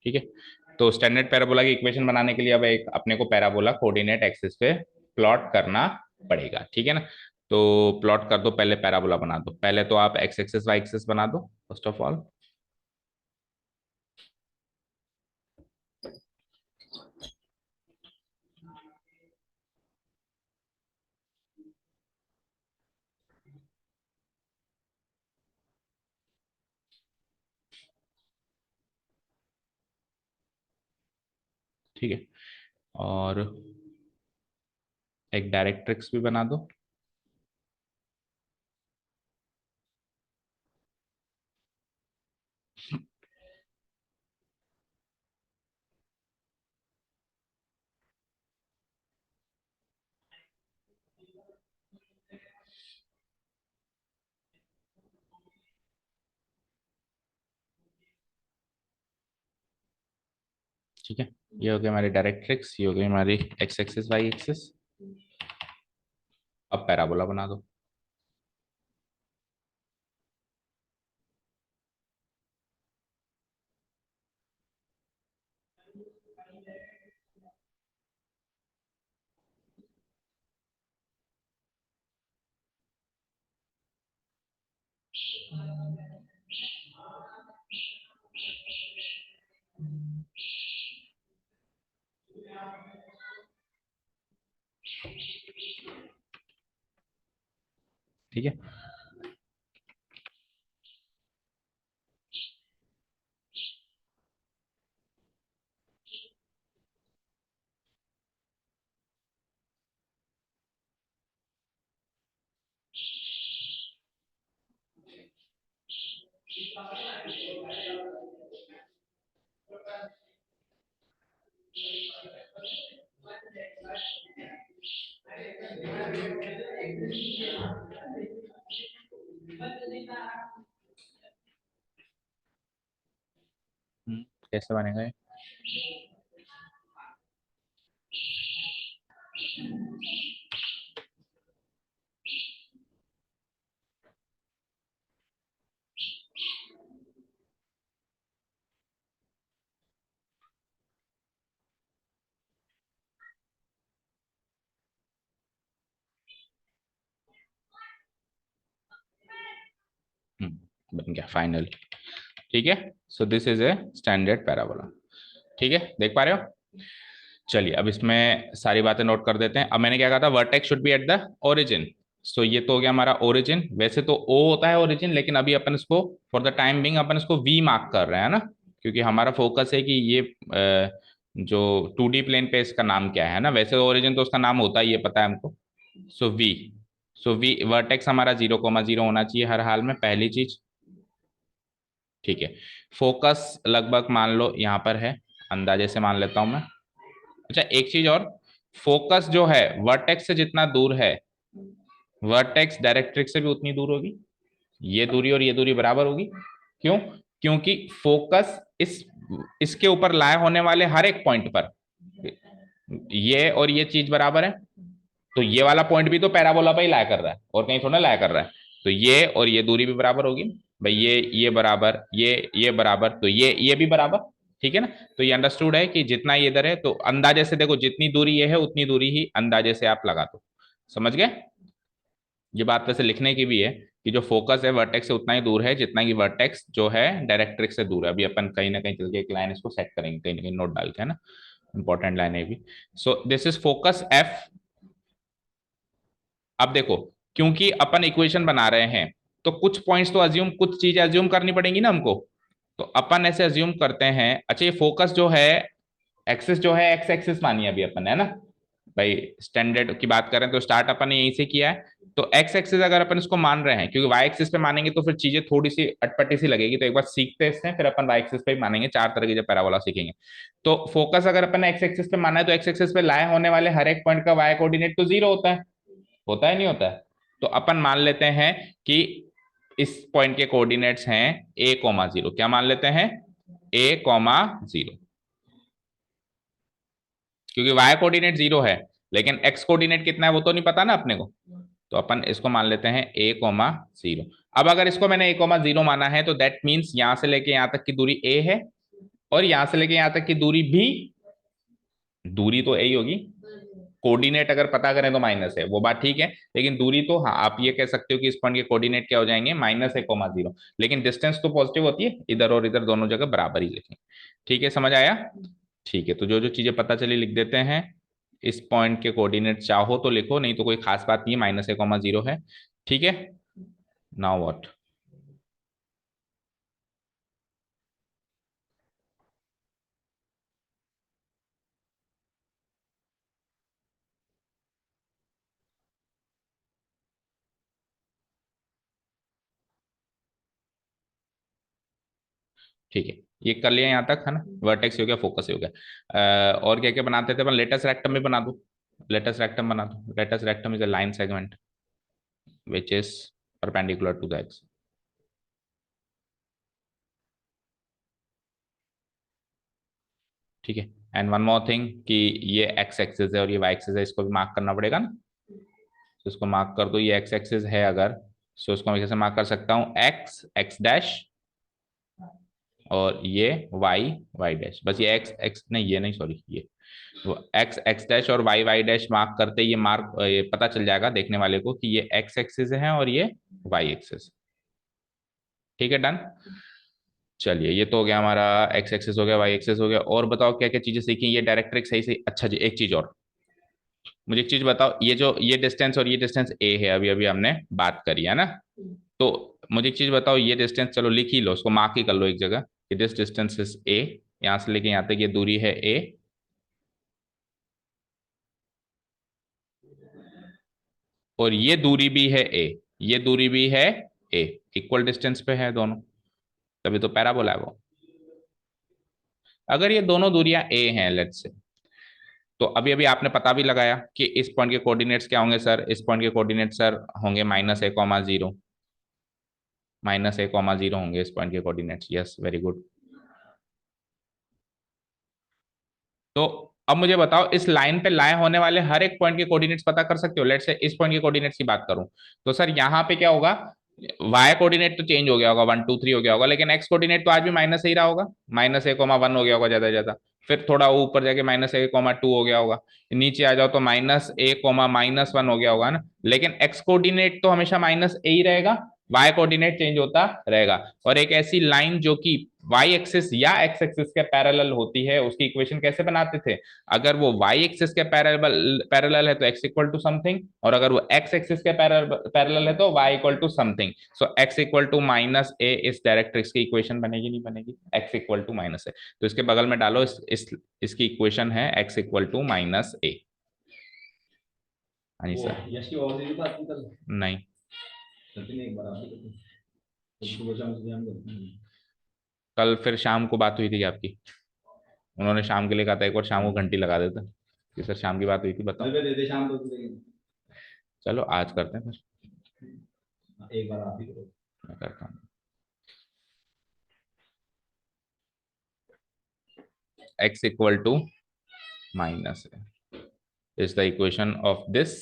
ठीक है, तो स्टैंडर्ड पैराबोला की इक्वेशन बनाने के लिए अब एक अपने को पैराबोला कोऑर्डिनेट एक्सिस पे प्लॉट करना पड़ेगा, ठीक है ना। तो प्लॉट कर दो, पहले पैराबोला बना दो। पहले तो आप एक्स एक्सिस वाई एक्सिस बना दो फर्स्ट ऑफ ऑल। ठीक है, और एक डायरेक्ट्रिक्स भी बना दो। ठीक है, ये हो गई हमारी डायरेक्ट्रिक्स, ये हो गई हमारी एक्स एक्सिस वाई एक्सिस। अब पैराबोला बना दो। ठीक है, कैसे बनेगा ये। बन गया फाइनल। ठीक है, so this is a standard parabola. ठीक है, देख पा रहे हो। चलिए अब इसमें सारी बातें नोट कर देते हैं। अब मैंने क्या कहा था, vertex should be at the origin. So ये तो हो गया हमारा ओरिजिन। वैसे तो ओ होता है ओरिजिन, लेकिन अभी अपन इसको फॉर द टाइम बिंग अपन इसको वी मार्क कर रहे हैं ना, क्योंकि हमारा फोकस है कि ये जो 2D प्लेन पे इसका नाम क्या है ना। वैसे ओरिजिन तो उसका नाम होता ही है, पता है हमको। So we, so we vertex हमारा 0,0 होना चाहिए हर हाल में, पहली चीज। ठीक है। फोकस लगभग मान लो यहाँ पर है, अंदाजे से मान लेता हूं मैं। अच्छा एक चीज और, फोकस जो है वर्टेक्स से जितना दूर है, वर्टेक्स डायरेक्ट्रिक्स से भी उतनी दूर होगी। ये दूरी और ये दूरी बराबर होगी। क्यों? क्योंकि फोकस इसके ऊपर लाए होने वाले हर एक पॉइंट पर ये और ये चीज बराबर है। तो ये वाला पॉइंट भी तो पैराबोला पे ही लाया कर रहा है, और कहीं थोड़ा लाया कर रहा है। तो ये और ये दूरी भी बराबर होगी भाई, ये बराबर, ये बराबर, तो ये भी बराबर। ठीक है ना। तो ये अंडरस्टूड है कि जितना ये इधर है, तो अंदाजे से देखो जितनी दूरी ये है उतनी दूरी ही अंदाजे से आप लगा दो। समझ गए? ये बात वैसे लिखने की भी है कि जो फोकस है वर्टेक्स से उतना ही दूर है जितना कि वर्टेक्स जो है डायरेक्ट्रिक्स से दूर है। अभी अपन कहीं ना कहीं चल के एक लाइन इसको सेट करेंगे, कहीं ना कहीं नोट डाल के, है ना। इंपॉर्टेंट लाइन है भी। So this is focus F. अब देखो, क्योंकि अपन इक्वेशन बना रहे हैं, तो कुछ पॉइंट्स तो अज्यूम, कुछ चीजें अज्यूम करनी पड़ेंगी ना हमको। तो अपन ऐसे अज्यूम करते हैं, अच्छा ये फोकस जो है, एक्सिस जो है एक्स एक्सिस मानिए अभी अपन, है ना भाई। स्टैंडर्ड की बात करें तो स्टार्ट अपन ने यहीं से किया है। तो एक्स एक्सिस अगर अपन इसको मान रहे हैं, क्योंकि वाई एक्सिस पे मानेंगे तो फिर चीजें थोड़ी सी अटपटी सी लगेगी, तो एक बार सीखते हैं फिर अपन वाई एक्सिस पे ही मानेंगे। चार तरह के जब पैराबोला सीखेंगे, तो फोकस अगर अपन ने एक्स एक्सिस पे माना है, तो एक्स एक्सिस पे लाए होने वाले हर एक पॉइंट का वाई कोऑर्डिनेट तो 0 होता है। होता है नहीं होता है? तो अपन मान लेते हैं कि इस पॉइंट के कोऑर्डिनेट्स हैं a,0। क्या मान लेते हैं? a,0। क्योंकि y कोऑर्डिनेट 0 है, लेकिन x कोऑर्डिनेट कितना है वो तो नहीं पता ना अपने को। तो अपन इसको मान लेते हैं a,0। अब अगर इसको मैंने a,0 माना है, तो दैट मीन्स यहां से लेके यहां तक की दूरी a है, और यहां से लेके यहां तक की दूरी भी, दूरी तो a ही होगी। कोऑर्डिनेट अगर पता करें तो माइनस है, वो बात ठीक है, लेकिन दूरी तो हाँ आप ये कह सकते हो कि इस पॉइंट के कोऑर्डिनेट क्या हो जाएंगे, -a,0। लेकिन डिस्टेंस तो पॉजिटिव होती है, इधर और इधर दोनों जगह बराबर ही लिखें। ठीक है, समझ आया? ठीक है, तो जो जो चीजें पता चली लिख देते हैं। इस पॉइंट के कोऑर्डिनेट चाहो तो लिखो, नहीं तो कोई खास बात नहीं है, -a,0 है। ठीक है। Now what? ठीक है, ये कर लिया यहाँ तक, है ना। वर्टेक्स हो गया, फोकस हो गया। और क्या क्या बनाते थे अपन? लेटस रेक्टम भी बना दो। लेटस रेक्टम बना दो। Latus rectum is a line segment which is perpendicular to the X. ठीक है। एंड वन मोर थिंग कि ये एक्स एक्सिस है और ये वाई एक्सिस है, इसको भी मार्क करना पड़ेगा ना। तो इसको मार्क कर दो, ये एक्स एक्सिस है अगर, सो इसको मैं कैसे मार्क कर सकता हूँ, एक्स एक्स डैश, और ये वाई वाई डैश। बस ये एक्स एक्स नहीं, ये नहीं, सॉरी, ये एक्स एक्स डैश और वाई वाई डैश मार्क करते ये मार्क, ये पता चल जाएगा देखने वाले को कि ये एक्स एक्सिस है और ये वाई एक्सिस। ठीक है, डन। चलिए ये तो हो गया हमारा, एक्स एक्सिस हो गया, वाई एक्सिस हो गया। और बताओ क्या क्या चीजें सीखी, ये डायरेक्ट्रिक सही सही। अच्छा जी, एक चीज और, मुझे एक चीज बताओ, ये जो ये डिस्टेंस और ये डिस्टेंस ए है, अभी अभी हमने बात करी है ना। तो मुझे एक चीज बताओ, ये डिस्टेंस चलो लिख ही लो, उसको मार्क ही कर लो एक जगह कि दिस डिस्टेंस इज ए। यहां से लेके यहां तक ये दूरी है ए, और ये दूरी भी है ए, ये दूरी भी है ए। इक्वल डिस्टेंस पे है दोनों, तभी तो पैराबोला है वो। अगर ये दोनों दूरियां ए हैं लेट्स से, तो अभी अभी आपने पता भी लगाया कि इस पॉइंट के कोऑर्डिनेट्स क्या होंगे सर, इस पॉइंट के कोऑर्डिनेट सर होंगे -a,0। -a,0 होंगे इस पॉइंट के कोऑर्डिनेट्स। Yes, very good. तो अब मुझे बताओ, इस लाइन पे लाए होने वाले हर एक पॉइंट के कोऑर्डिनेट्स पता कर सकते हो? लेट्स से इस पॉइंट के कोऑर्डिनेट्स की बात करूं, तो सर यहाँ पे क्या होगा, वाई कोऑर्डिनेट तो चेंज हो गया होगा, 1 2 3 हो गया होगा, लेकिन एक्स कोऑर्डिनेट तो आज भी माइनस ही रहा होगा, -a,1 हो गया होगा ज्यादा से ज्यादा। फिर थोड़ा ऊपर जाके -a,2 हो गया होगा। नीचे आ जाओ तो -a,-1 हो गया होगा ना। लेकिन एक्स कोऑर्डिनेट तो हमेशा -a ही रहेगा, वाई कोऑर्डिनेट चेंज होता रहेगा। और एक ऐसी लाइन जो कि वाई एक्सिस या एक्स एक्सिस के पैरेलल होती है, उसकी इक्वेशन कैसे बनाते थे? अगर वो वाई एक्सिस के पैरेलल है तो एक्स इक्वल टू समथिंग, और अगर वो एक्स एक्सिस के पैरेलल है तो y equal to something. So x equal to minus a इस डायरेक्ट्रिक्स की इक्वेशन बनेगी, नहीं बनेगी? X equal to minus a, तो इसके बगल में डालो, इसकी इक्वेशन है x equal to minus a. हाँ जी सर। यश की और भी बात कल नहीं, सचिन एक बार आप ही सुबह शाम से ध्यान करते हैं। कल फिर शाम को बात हुई थी आपकी, उन्होंने शाम के लिए कहा था, एक बार शाम को घंटी लगा देता कि सर शाम की बात हुई थी, बताओ। दे दे शाम को चलो आज करते हैं फिर, एक बार आप ही करो, मैं करता हूँ। x equal to minus is the equation of this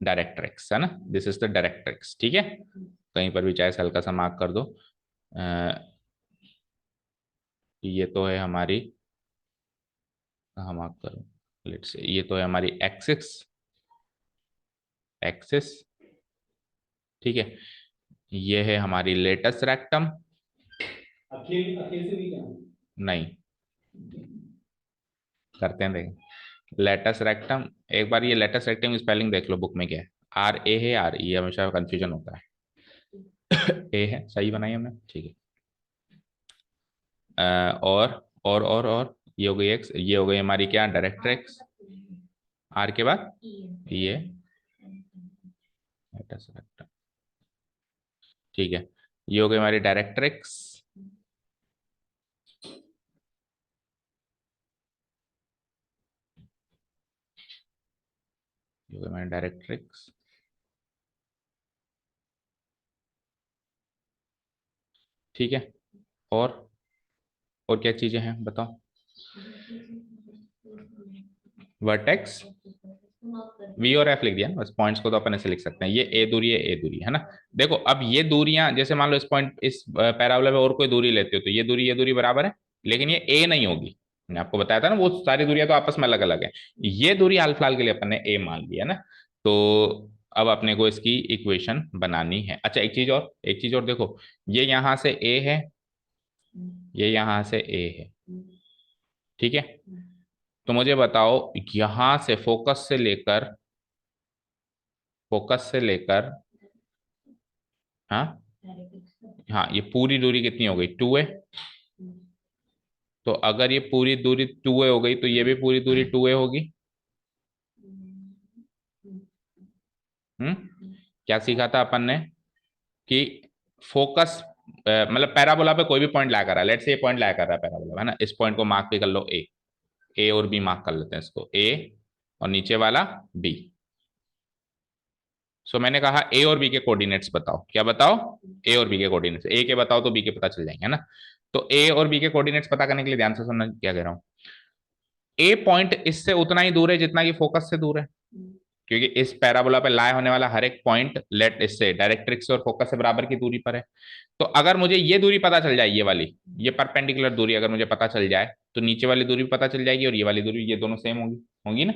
directrix, है ना, दिस इज द डायरेक्ट्रिक्स, ठीक है। कहीं पर भी चाहे से हल्का सा मार्क कर दो। ये तो है हमारी, कहाँ मार्क करूं, लेट्स से ये तो है हमारी एक्सिस, एक्सिस, ठीक है। ये है हमारी लेटस रेक्टम, अखिल, अखिल से भी क्या नहीं करते हैं, देखें लेटस रेक्टम। एक बार ये लेटस रेक्टम की स्पेलिंग देख लो बुक में क्या है, आर ए है, आर ई, हमेशा कंफ्यूजन होता है। ए है, सही बनाई हमने, ठीक है। और ये हो गई एक्स, ये हो गई हमारी क्या, डायरेक्ट्रिक्स। आर के बाद ये लेटस रेक्टम, ठीक है। ये हो गई हमारी डायरेक्ट्रिक्स, ये हो गई हमारी डायरेक्ट्रिक्स, ठीक है। और और क्या चीजें हैं बताओ? वर्टेक्स, वी और एफ लिख दिया बस, पॉइंट्स को तो अपन ऐसे लिख सकते हैं, ये ए दूरी है, ए दूरी है ना। देखो अब ये दूरियां, जैसे मान लो इस पॉइंट, इस पैराबोला में और कोई दूरी लेते हो तो ये दूरी बराबर है, लेकिन ये ए नहीं होगी। मैंने आपको बताया था ना, वो सारी दूरियां तो आपस में अलग अलग है। ये दूरी अल्फा फिलहाल के लिए अपन ने ए मान लिया ना। तो अब अपने को इसकी इक्वेशन बनानी है। अच्छा एक चीज और, एक चीज और देखो, ये यहां से ए है, ये यहां से ए है, ठीक है। तो मुझे बताओ यहां से फोकस से लेकर, हाँ हाँ, ये पूरी दूरी कितनी हो गई, 2a। तो अगर ये पूरी दूरी 2a हो गई तो ये भी पूरी दूरी 2a होगी। हम्म, क्या सीखा था अपन ने कि फोकस, मतलब पैराबोला पे कोई भी पॉइंट लाया कर रहा है, लेट्स से ये पॉइंट लाया कर रहा है पैराबोला, है ना, इस पॉइंट को मार्क भी कर लो, ए, ए और बी मार्क कर लेते हैं इसको, ए और नीचे वाला बी। सो मैंने कहा ए और बी के कोऑर्डिनेट्स बताओ, क्या बताओ? ए और बी के कोऑर्डिनेट्स, ए के बताओ तो बी के पता चल जाएंगे, है ना। तो ए और बी के कोऑर्डिनेट्स पता करने के लिए ध्यान से सुनना क्या कह रहा हूं। ए पॉइंट इससे उतना ही दूर है जितना कि फोकस से दूर है, क्योंकि इस पैराबोला पे लाए होने वाला हर एक पॉइंट लेट इससे डायरेक्ट्रिक्स और फोकस से बराबर की दूरी पर है। तो अगर मुझे ये दूरी पता चल जाए, ये वाली, ये परपेंडिकुलर दूरी अगर मुझे पता चल जाए, तो नीचे वाली दूरी पता चल जाएगी, और ये वाली दूरी, ये दोनों सेम होगी, होंगी ना।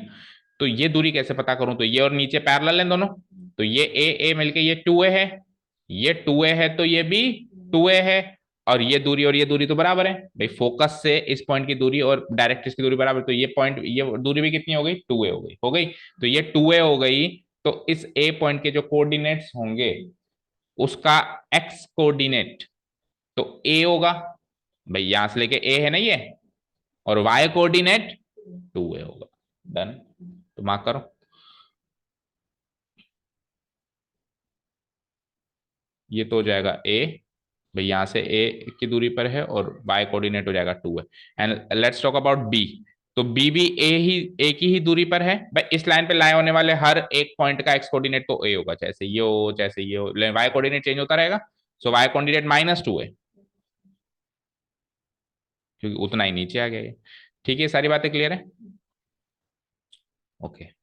तो ये दूरी कैसे पता करूं, तो ये और नीचे पैरेलल हैं दोनों, तो ये ए मिलके ये 2a है, ये 2a है तो ये भी 2a है, और ये दूरी तो बराबर है भाई, फोकस से इस पॉइंट की दूरी और डायरेक्ट्रिक्स की दूरी बराबर, तो ये पॉइंट, ये दूरी भी कितनी हो गई, 2a हो गई, हो गई। तो ये 2a हो गई, तो इस ए पॉइंट के जो कोऑर्डिनेट्स होंगे उसका एक्स कोऑर्डिनेट तो ए होगा भाई, यहां से लेके ए है ना ये, और वाई कोऑर्डिनेट 2a होगा। डन, तो मार्क करो। ये तो हो जाएगा ए भाई, यहां से ए की दूरी पर है, और बाय कोऑर्डिनेट हो जाएगा 2 है। And let's talk about B. तो बी भी ए ही, एक ही दूरी पर है भाई, इस लाइन पे लाए होने वाले हर एक पॉइंट का एक्स कोऑर्डिनेट तो ए होगा, जैसे ये हो जैसे ये हो, लेकिन वाई कोऑर्डिनेट चेंज होता रहेगा। सो वाई कोऑर्डिनेट -2 है, क्योंकि उतना ही नीचे आ गया ये। ठीक है, सारी बातें क्लियर है? Okay.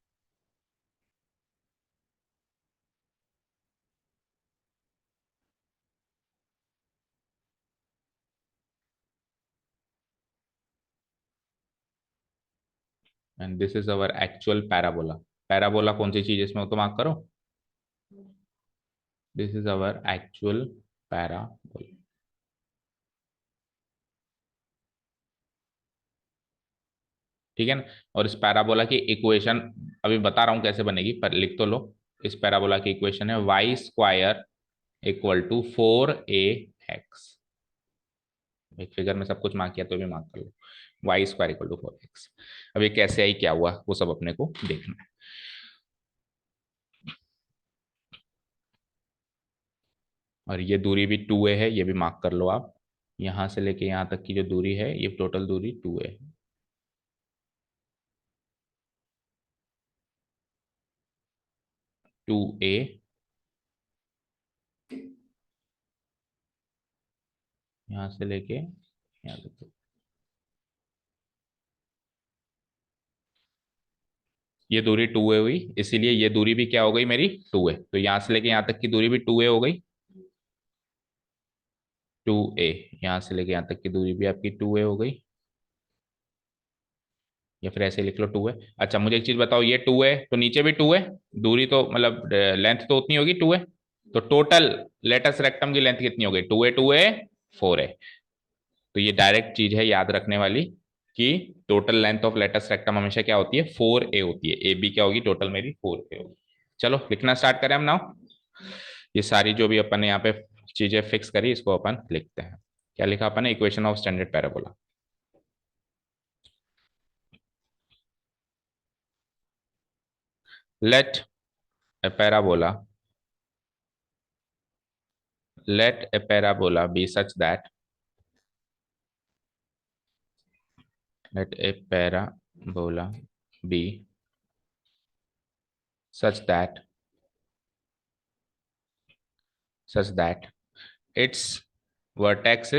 And this is our actual parabola. Parabola कौन सी चीज इसमें, तो मार्क करो। This is our actual parabola. ठीक है ना। और इस पैराबोला की इक्वेशन अभी बता रहा हूं कैसे बनेगी, पर लिख तो लो। इस पैराबोला की इक्वेशन है Y square equal to 4ax। एक फिगर में सब कुछ मार्क किया तो भी मार्क कर लो। Y square equal to 4x। अब ये कैसे आई, क्या हुआ, वो सब अपने को देखना है। और ये दूरी भी 2a है, ये भी मार्क कर लो आप। यहां से लेके यहां तक की जो दूरी है, ये टोटल दूरी 2a है। 2a, यहां से लेके यहां तक। ये दूरी 2a हुई, इसीलिए ये दूरी भी क्या हो गई मेरी, 2a। तो यहां से लेके यहां तक की दूरी भी 2a हो गई। 2a, यहां से लेके यहां तक की दूरी भी आपकी 2a हो गई। या फिर ऐसे लिख लो 2a। अच्छा मुझे एक चीज बताओ, ये 2a तो नीचे भी 2a। दूरी तो मतलब लेंथ तो उतनी होगी 2a। तो टोटल लेटस रेक्टम की लेंथ कितनी हो गई, 2a 4a। तो ये डायरेक्ट चीज है याद रखने वाली, कि total length of latus rectum हमेशा क्या होती है, 4a होती है। ए बी क्या होगी, टोटल मेरी 4a होगी। चलो लिखना स्टार्ट करें हम नाउ। ये सारी जो भी अपन ने यहाँ पे चीजें फिक्स करी, इसको अपन लिखते हैं। क्या लिखा अपन ने, equation of standard parabola. Let a parabola let a parabola be such that let a parabola be such that such that its vertex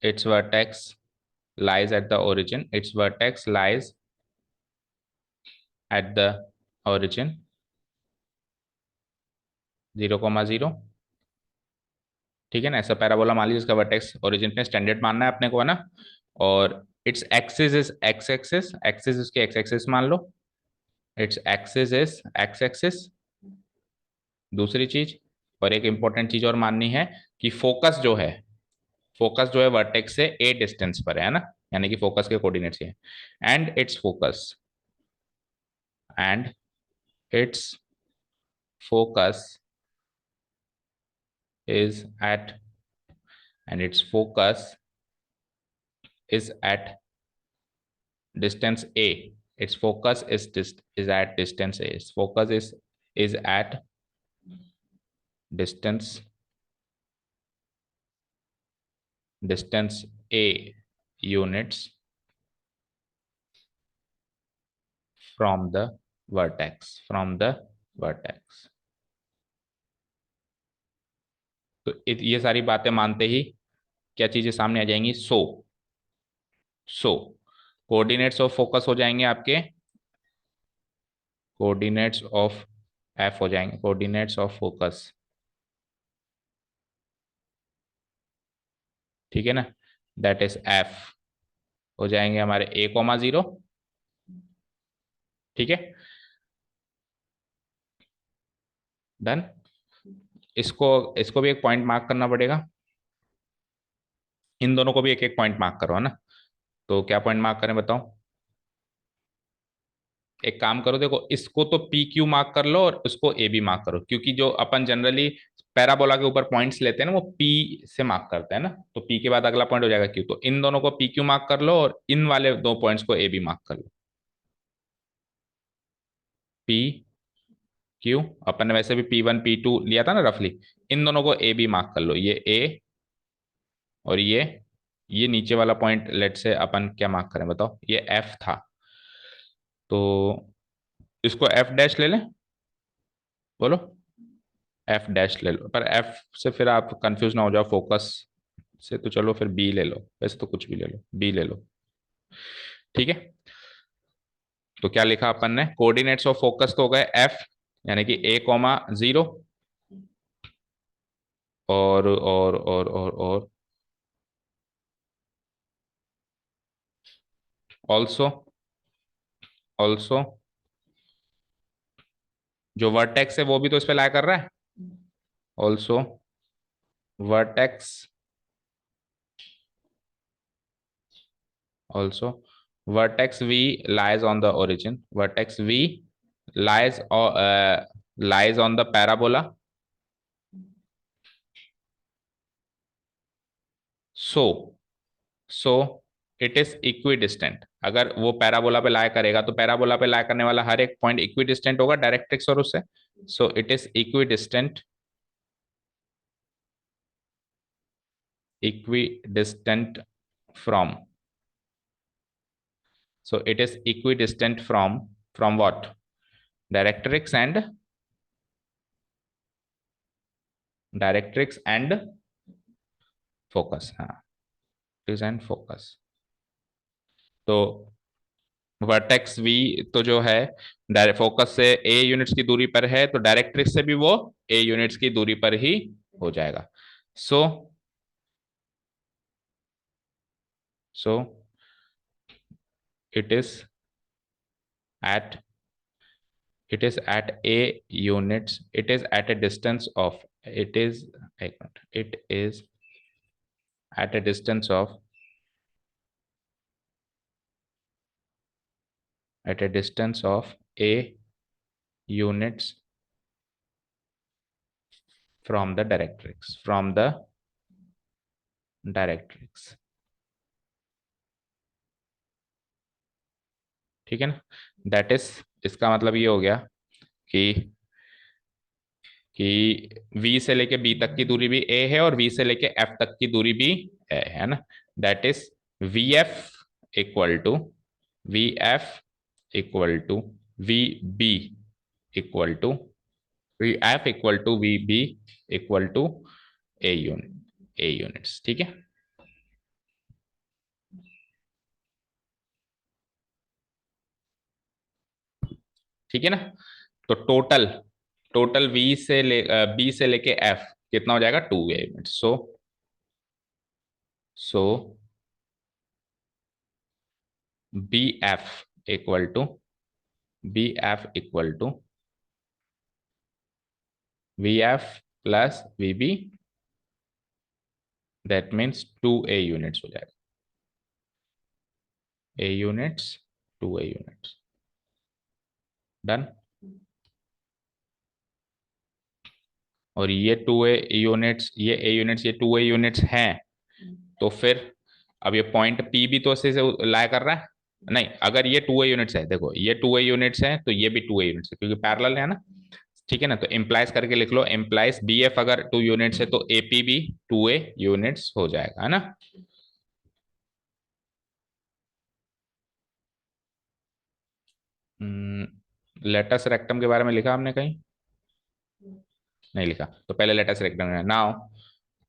its vertex lies at the origin, its vertex lies at the origin 0,0। ठीक है ना। ऐसा parabola मान लीजिए, इसका vertex origin पे standard मानना है अपने को, है ना। और its axis is x axis, axis उसके एक्स एक्सिस मान लो। Its axis is x axis, दूसरी चीज। और एक इंपॉर्टेंट चीज और माननी है, कि फोकस जो है वर्टेक्स से ए डिस्टेंस पर है ना। यानी कि फोकस के कोऑर्डिनेट्स ये हैं। And its focus is at and its focus is at distance a, its focus is at distance a, its focus is at distance distance a units from the vertex। तो ये सारी बातें मानते ही क्या चीजें सामने आ जाएंगी, सो कोऑर्डिनेट्स ऑफ फोकस हो जाएंगे आपके, कोऑर्डिनेट्स ऑफ एफ हो जाएंगे, कोऑर्डिनेट्स ऑफ फोकस। ठीक है ना। दैट इज एफ हो जाएंगे हमारे a,0। ठीक है, डन। इसको इसको भी एक पॉइंट मार्क करना पड़ेगा। इन दोनों को भी एक एक पॉइंट मार्क करो, है ना। तो क्या पॉइंट मार्क करें बताओ। एक काम करो, देखो इसको तो पी क्यू मार्क कर लो, और उसको ए बी मार्क करो, क्योंकि जो अपन जनरली पैराबोला के ऊपर पॉइंट्स लेते हैं ना, वो पी से मार्क करते हैं ना। तो पी के बाद अगला पॉइंट हो जाएगा क्यू। तो इन दोनों को पी क्यू मार्क कर लो, और इन वाले दो पॉइंट्स को ए बी मार्क कर लो। पी क्यू, अपन ने वैसे भी P1 P2 लिया था ना रफली। इन दोनों को ए बी मार्क कर लो, ये ए और ये नीचे वाला पॉइंट लेट से अपन क्या मार्क करें बताओ, ये एफ था। तो इसको एफ डैश ले लें, बोलो। एफ डैश ले लो, पर एफ से फिर आप कंफ्यूज ना हो जाओ फोकस से, तो चलो फिर बी ले लो, वैसे तो कुछ भी ले लो, बी ले लो। ठीक है। तो क्या लिखा अपन ने, कोऑर्डिनेट्स ऑफ फोकस तो हो गए एफ, यानी कि a,0। और ऑल्सो ऑल्सो जो वर्टेक्स है वो भी तो इस पे लाई कर रहा है। Also vertex, also vertex v lies on the origin, vertex v lies or lies on the parabola, so so it is equidistant। अगर वो पैराबोला पे लाई करेगा तो पैराबोला पे लाई करने वाला हर एक पॉइंट इक्विडिस्टेंट होगा डायरेक्ट्रिक्स और उससे, सो it is equidistant, equidistant from, so it is equidistant from what, directrix and focus, हाँ, is and focus। तो वर्टेक्स वी तो जो है डायरेक्ट फोकस से ए यूनिट्स की दूरी पर है, तो डायरेक्ट्रिक्स से भी वो ए यूनिट्स की दूरी पर ही हो जाएगा। So so it is at it is at a units, it is at a distance of, it is it is at a distance of, at a distance of a units from the directrix, from the directrix। ठीक है ना, that is, इसका मतलब ये हो गया कि v से लेके b तक की दूरी भी a है और v से लेके f तक की दूरी भी है ना। That is vf equal to, vf equal to vb equal to, vf equal to vb equal to a units. ठीक है, ठीक है ना। तो टोटल, टोटल v से ले b से लेके f कितना हो जाएगा, 2a units. So B F equal to, B F equal to V F plus V B, that means 2a units हो जाएगा, a units 2a units. Done. और ये 2a यूनिट्स, ये a यूनिट्स, ये 2a यूनिट्स हैं, तो फिर अब ये पॉइंट P भी तो इसी से लाया कर रहा है। नहीं, अगर ये 2a यूनिट्स है, देखो ये 2a यूनिट्स है तो ये भी 2a यूनिट्स है, क्योंकि पैरेलल है ना। ठीक है ना, तो इम्प्लाइज करके लिख लो, इम्प्लाइज बी एफ अगर 2 यूनिट्स है तो एपी भी 2a यूनिट्स हो जाएगा, है ना। लेटस रेक्टम के बारे में लिखा हमने कहीं, नहीं लिखा, तो पहले लेटस रेक्टम है। Now,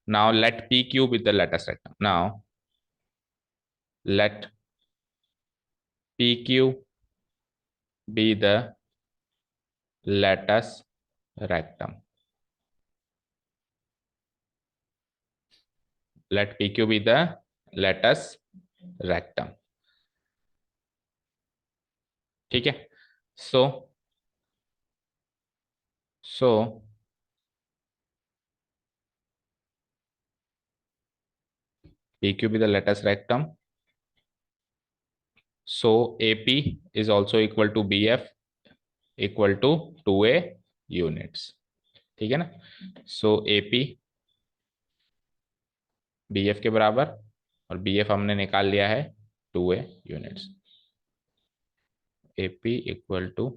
now let P Q be with the latus rectum, now let P Q be the latus rectum, let P Q be the latus rectum. ठीक है, so so P Q be the latus rectum, so AP is also equal to BF equal to 2a units। ठीक है ना, so AP BF के बराबर, और BF हमने निकाल लिया है 2a units, AP equal to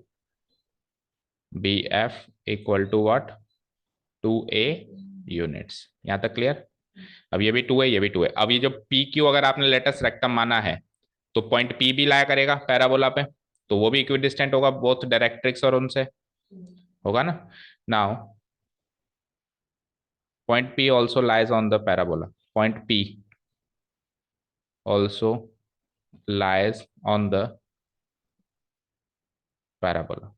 BF equal to what, 2a units। यहां तक क्लियर। अब ये भी 2 है, ये भी 2 है। अब ये जो PQ अगर आपने लेटेस्ट रेक्टम माना है तो पॉइंट P भी लाया करेगा पैराबोला पे, तो वो भी इक्विडिस्टेंट होगा बोथ डायरेक्ट्रिक्स और उनसे, होगा ना। Now point P also lies on the parabola, point P also lies on the parabola,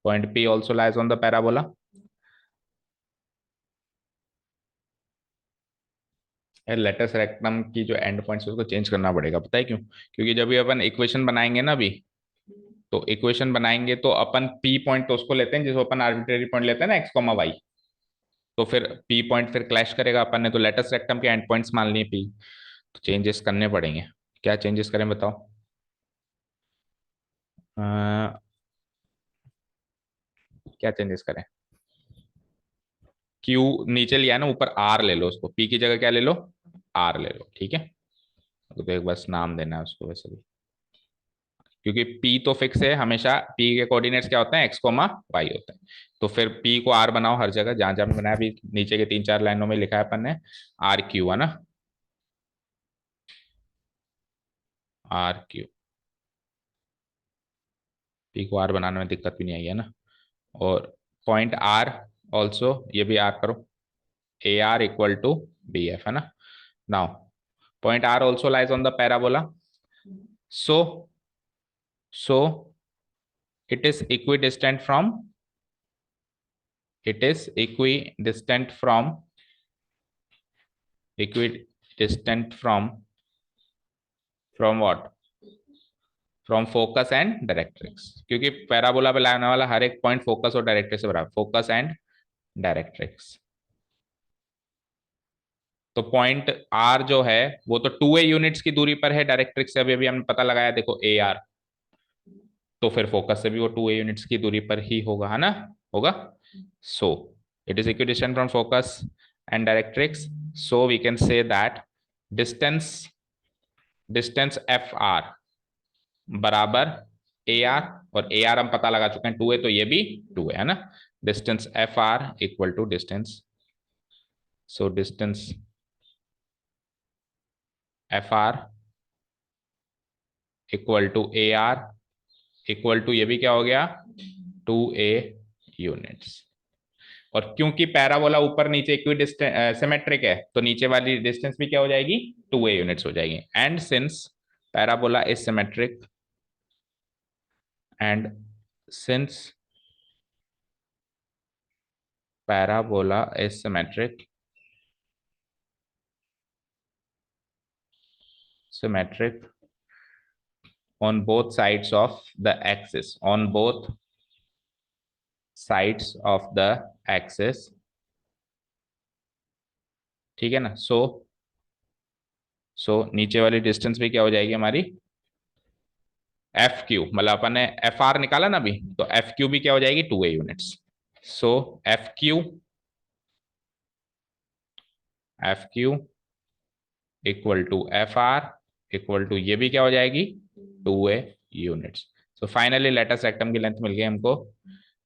point P also lies on the parabola। Latus rectum की जो एंड पॉइंट्स उसको चेंज करना पड़ेगा, पता है क्यों, क्योंकि जब भी अपन इक्वेशन बनाएंगे ना अभी, तो इक्वेशन बनाएंगे तो अपन पी पॉइंट तो उसको लेते हैं जिसको अपन आर्बिट्रेरी पॉइंट लेते हैं ना, एक्स कॉमा वाई। तो फिर पी पॉइंट फिर क्लैश करेगा, अपन ने तो लेटस रेक्टम के एंड पॉइंट्स मान लिए पी, तो चेंजेस करने पड़ेंगे। क्या चेंजेस करें बताओ? क्या चेंजेस करें? क्यू नीचे लिया है ना, ऊपर आर ले लो, उसको पी की जगह क्या ले लो, आर ले लो, ठीक है। तो एक बस नाम देना है उसको वैसे भी, क्योंकि पी तो फिक्स है हमेशा, पी के कोऑर्डिनेट्स क्या होते हैं, एक्स कोमा वाई होते हैं। तो फिर पी को आर बनाओ हर जगह, जहां जहां बनाया अभी नीचे के 3 4 लाइनों में लिखा है अपन ने, आर क्यू है ना, आर क्यू। पी को आर बनाने में दिक्कत भी नहीं आई है ना। और पॉइंट आर ऑल्सो, ये भी आर करो, A R equal to B F है ना। Now point R also lies on the parabola, so so it is equidistant from, it is equidistant from, equidistant from what, from focus and directrix, क्योंकि parabola पे लाने वाला हर एक point focus और directrix से बराबर, फोकस एंड डायरेक्ट्रिक्स। तो point are जो है वो तो 2a यूनिट्स की दूरी पर है डायरेक्ट्रिक्स से, अभी अभी हमने पता लगाया, देखो ए आर, तो फिर फोकस से भी वो 2a यूनिट्स की दूरी पर ही होगा, है ना, होगा। So it is equidistant from focus and directrix, so we can say that distance, distance F R बराबर ए आर, और ए आर हम पता लगा चुके हैं 2a, तो ये भी 2a है ना। Distance F R equal to distance, so distance F R equal to A R equal to, ये भी क्या हो गया, 2a यूनिट्स। और क्योंकि पैराबोला ऊपर नीचे इक्विडिस्टेंट सिमेट्रिक है, तो नीचे वाली डिस्टेंस भी क्या हो जाएगी, 2a यूनिट्स हो जाएगी। And since parabola is symmetric, and since parabola is symmetric on both sides of the axis, on both sides of the axis, ठीक है ना। सो नीचे वाली डिस्टेंस भी क्या हो जाएगी हमारी, एफ क्यू, मतलब अपन ने एफ आर निकाला ना अभी, तो एफ क्यू भी क्या हो जाएगी, 2a units. So F Q equal to F R equal to, ये भी क्या हो जाएगी, 2a units. So finally latus rectum की लेंथ मिल गई हमको,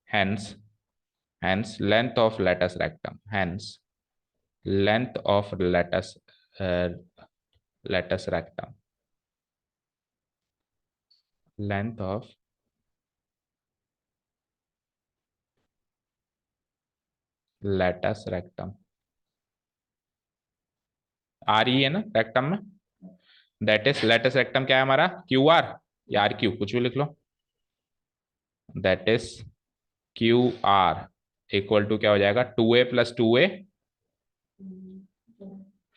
hence hence length of latus rectum, hence length of uh, latus rectum, length of latus rectum, आर ही है ना रेक्टम में, दैट इज लेटस रेक्टम क्या है हमारा, क्यू आर या आर क्यू, कुछ भी लिख लो, that is Q R equal to क्या हो जाएगा, 2a plus 2a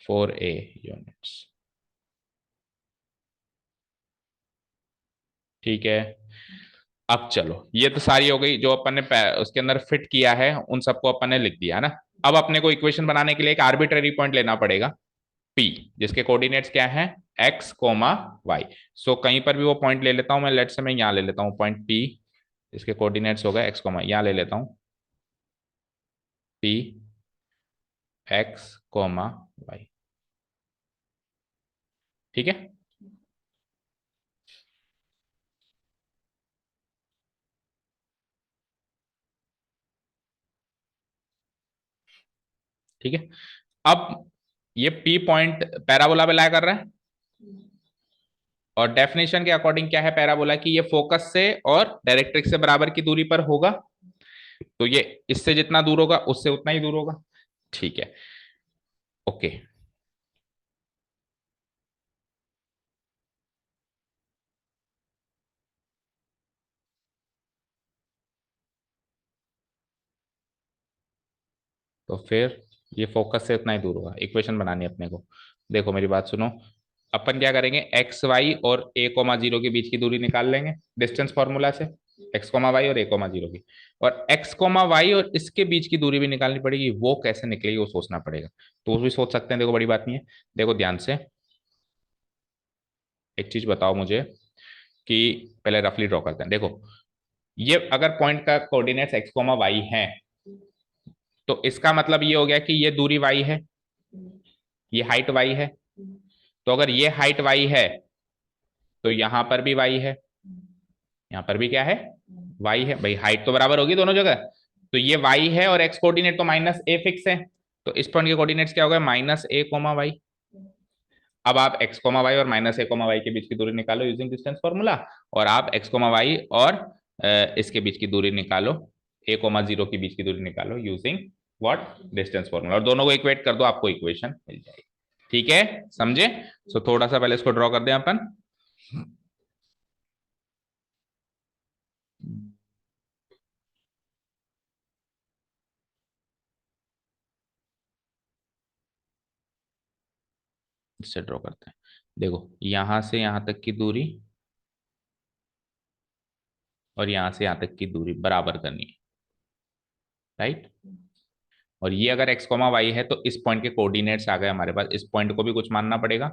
4a units, ठीक है। अब चलो, ये तो सारी हो गई जो अपन ने उसके अंदर फिट किया है, उन सबको अपन ने लिख दिया है ना। अब अपने को इक्वेशन बनाने के लिए एक आर्बिट्रेरी पॉइंट लेना पड़ेगा पी, जिसके कोऑर्डिनेट्स क्या है, एक्स कोमा वाई। सो कहीं पर भी वो पॉइंट ले लेता हूं मैं, लेट से मैं यहाँ ले लेता हूँ पॉइंट पी, इसके कोऑर्डिनेट्स हो गए एक्स कोमा, यहाँ ले लेता हूँ पी एक्स कोमा वाई, ठीक है। ठीक है, अब ये पी पॉइंट पैराबोला पे ला कर रहा है, और डेफिनेशन के अकॉर्डिंग क्या है पैराबोला की, ये फोकस से और डायरेक्ट्रिक्स से बराबर की दूरी पर होगा, तो ये इससे जितना दूर होगा उससे उतना ही दूर होगा, ठीक है। ओके, तो फिर ये फोकस से उतना ही दूर होगा, इक्वेशन बनानी है अपने को। देखो मेरी बात सुनो, अपन क्या करेंगे, एक्स वाई और ए कोमा जीरो के बीच की दूरी निकाल लेंगे डिस्टेंस फॉर्मूला से, एक्स कोमा वाई और ए कोमा जीरो की। और एक्स कोमा वाई और इसके बीच की दूरी भी निकालनी पड़ेगी, वो कैसे निकलेगी वो सोचना पड़ेगा। तो वो भी सोच सकते हैं, देखो बड़ी बात नहीं है। देखो ध्यान से एक चीज बताओ मुझे कि पहले रफली ड्रॉ करते हैं। देखो ये अगर पॉइंट का कोऑर्डिनेट्स एक्स कोमा वाई है, तो इसका मतलब ये हो गया कि ये दूरी वाई है, ये हाइट वाई है। तो अगर ये हाइट वाई है तो यहां पर भी वाई है, यहां पर भी क्या है, वाई है। भाई हाइट तो बराबर होगी दोनों जगह। तो ये वाई है और एक्स कोऑर्डिनेट तो माइनस ए फिक्स है। तो इस पॉइंट के कोऑर्डिनेट्स क्या हो गए, माइनस ए कोमा वाई। अब आप एक्स कोमा वाई और माइनस ए कोमा वाई के बीच की दूरी निकालो यूजिंग डिस्टेंस फॉर्मूला, और आप एक्स कोमा वाई और इसके बीच की दूरी निकालो, ए कोमा जीरो के बीच की दूरी निकालो यूजिंग व्हाट, डिस्टेंस फॉर्मूला, और दोनों को इक्वेट कर दो, आपको इक्वेशन मिल जाएगी। ठीक है, समझे। सो थोड़ा सा पहले इसको ड्रॉ कर दें अपन। इससे ड्रॉ करते हैं। देखो यहां से यहां तक की दूरी और यहां से यहां तक की दूरी बराबर करनी है, राइट। और ये अगर एक्स कॉमा वाई है तो इस पॉइंट के कोऑर्डिनेट्स आ गए हमारे पास, इस पॉइंट को भी कुछ मानना पड़ेगा।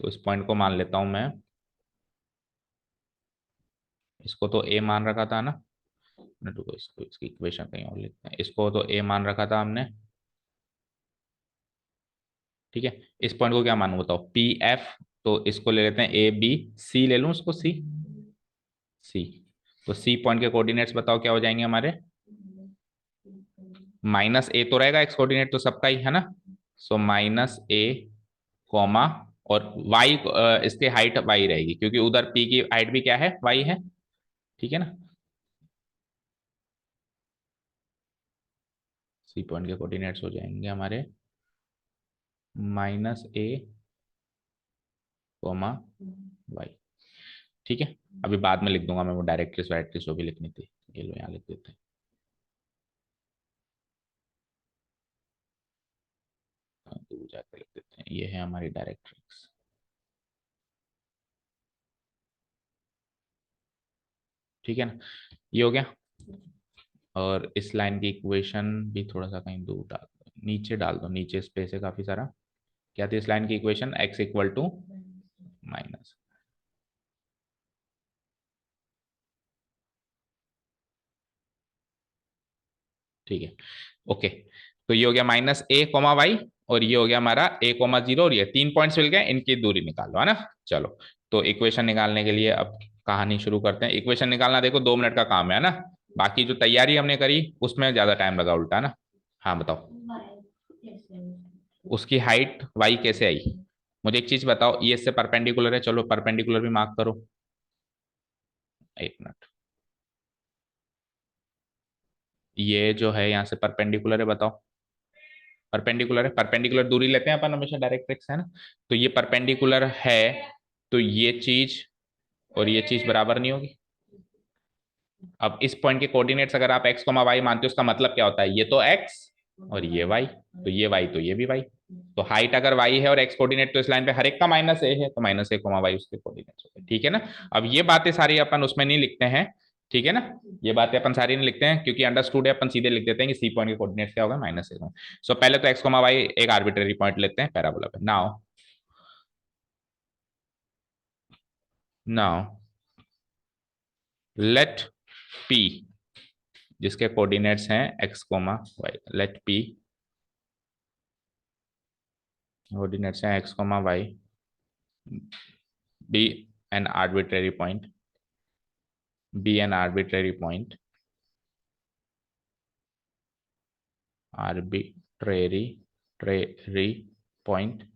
तो इस पॉइंट को मान लेता हूं मैं, इसको तो ए मान रखा था ना, रुको इसको, इसकी इक्वेशन कहीं और लिखते हैं। इसको तो ए मान रखा था हमने, ठीक है। इस पॉइंट को क्या मानू बताओ, पी एफ। तो इसको ले लेते हैं ए बी, सी ले लूं इसको, सी, सी। तो सी पॉइंट के कोऑर्डिनेट्स बताओ क्या हो जाएंगे हमारे, माइनस ए तो रहेगा, एक्स कोऑर्डिनेट तो सबका ही है ना। सो माइनस ए कॉमा, और वाई इसके हाइट वाई रहेगी, क्योंकि उधर पी की हाइट भी क्या है, वाई है, ठीक है ना। सी पॉइंट के कोऑर्डिनेट्स हो जाएंगे हमारे माइनस ए कॉमा वाई, ठीक है। अभी बाद में लिख दूंगा मैं वो डायरेक्टली डायरेक्टली जो भी लिखनी थी, ये लो यहाँ लिख देते हैं। दूर जाकर लिख देते हैं, ये है हमारी डायरेक्ट्रिक्स, ठीक है ना। ये हो गया। और इस लाइन की इक्वेशन भी थोड़ा सा कहीं दूर डाल दो, नीचे डाल दो, नीचे स्पेस है काफी सारा। क्या थी इस लाइन की equation, X equal to minus, ठीक है, ओके। तो ये हो गया माइनस ए कोमा वाई, और ये हो गया हमारा ए कोमा जीरो, और ये तीन पॉइंट्स मिल गए, इनकी दूरी निकालो, है ना। चलो, तो इक्वेशन निकालने के लिए अब कहानी शुरू करते हैं। इक्वेशन निकालना देखो 2 मिनट का काम है ना, बाकी जो तैयारी हमने करी उसमें ज्यादा टाइम लगा उल्टा ना। हाँ बताओ, उसकी हाइट वाई कैसे आई। मुझे एक चीज बताओ, ये इससे परपेंडिकुलर है, चलो परपेंडिकुलर भी मार्क करो। एक मिनट, ये जो है यहाँ से परपेंडिकुलर है, बताओ। परपेंडिकुलर है, परपेंडिकुलर दूरी लेते हैं अपन हमेशा, डायरेक्ट्रिक्स है ना। तो ये परपेंडिकुलर है, तो ये चीज और ये चीज बराबर नहीं होगी। अब इस पॉइंट के कोऑर्डिनेट्स अगर आप एक्स वाई मानते हो, उसका मतलब क्या होता है, ये तो एक्स और ये वाई, तो ये वाई तो ये भी वाई। तो हाइट अगर वाई है और एक्स कोऑर्डिनेट तो इस लाइन पे हर एक का माइनस ए है, तो माइनस ए कोमा वाई उसके कोऑर्डिनेट्स होते हैं, ठीक है ना। अब ये बातें सारी अपन उसमें नहीं लिखते हैं, ठीक है ना। ये बातें अपन सारी नहीं लिखते हैं, क्योंकि अंडरस्टूड है, अपन सीधे लिख देते हैं कि सी पॉइंट के कोऑर्डिनेट्स क्या होगा, माइनस ए। सो पहले तो एक्स कोमा वाई एक आर्बिट्रेरी पॉइंट लेते हैं पैराबोला पे। नाउ नाउ लेट पी, जिसके कोऑर्डिनेट्स हैं x comma y, let P coordinates हैं x comma y, be an arbitrary point, be an arbitrary point, arbitrary ट्रेरी पॉइंट।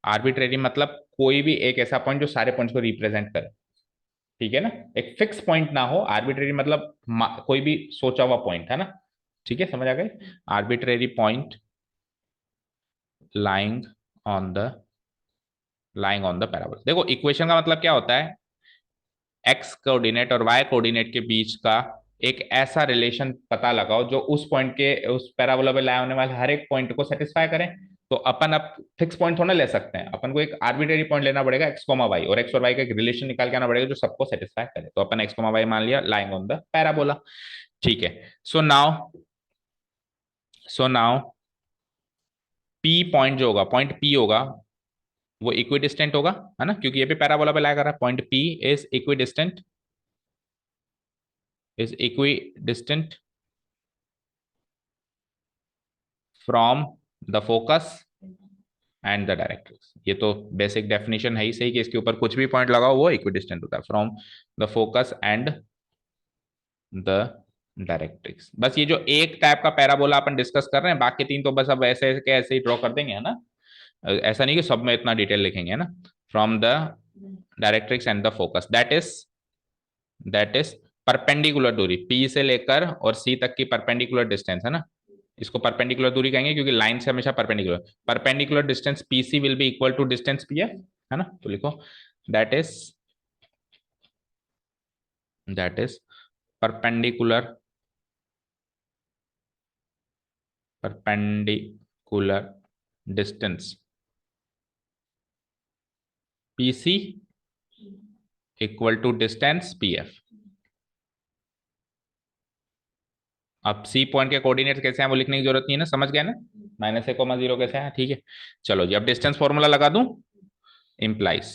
आर्बिट्रेरी मतलब कोई भी एक ऐसा पॉइंट जो सारे पॉइंट्स को रिप्रेजेंट करे, ठीक है ना। एक फिक्स पॉइंट ना हो, आर्बिट्रेरी मतलब कोई भी सोचा हुआ पॉइंट, है ना। ठीक है, समझ आ गए। Arbitrary point lying on the, lying on the parabola. देखो इक्वेशन का मतलब क्या होता है, एक्स कोऑर्डिनेट और वाई कोऑर्डिनेट के बीच का एक ऐसा रिलेशन पता लगाओ जो उस पॉइंट के, उस पैराबोला पे लाए होने वाले हर एक पॉइंट को सेटिस्फाई करें। तो तो अपन अब फिक्स पॉइंट थोड़ा ले सकते हैं, अपन को एक आर्बिट्रेरी पॉइंट लेना पड़ेगा एक्स कोमा वाई, और एक्स और वाई का एक रिलेशन निकाल के आना पड़ेगा जो सबको सेटिस्फाई करे। तो अपन एक्स कोमा वाई मान लिया लाइंग ऑन द पैराबोला। ठीक है, सो नाउ पी पॉइंट जो होगा, पॉइंट पी होगा वो इक्विडिस्टेंट होगा, है ना, क्योंकि ये भी पैराबोला पे लाया कर रहा है। Point P is equidistant from the focus and the directrix. ये तो बेसिक डेफिनेशन है ही सही कि इसके ऊपर कुछ भी पॉइंट लगाओ वो इक्विडिस्टेंट होता है from the focus and the directrix. बस ये जो एक टाइप का पैराबोला अपन डिस्कस कर रहे हैं, बाकी तीन तो बस अब ऐसे के ऐसे ही ड्रॉ कर देंगे, है ना। ऐसा नहीं कि सब में इतना डिटेल लिखेंगे, है ना। From the directrix and the focus, that is perpendicular दूरी, पी से लेकर और सी तक की परपेंडिकुलर डिस्टेंस, है ना। इसको परपेंडिकुलर दूरी कहेंगे क्योंकि लाइन से हमेशा perpendicular distance PC will be equal to distance PF, है ना। तो लिखो that is perpendicular distance PC equal to distance PF. अब सी पॉइंट के कोऑर्डिनेट्स कैसे हैं वो लिखने की जरूरत नहीं है ना, समझ गए ना। -a, 0 कैसे है, ठीक है। चलो जी, अब डिस्टेंस फॉर्मूला लगा दूं, इंप्लाइज।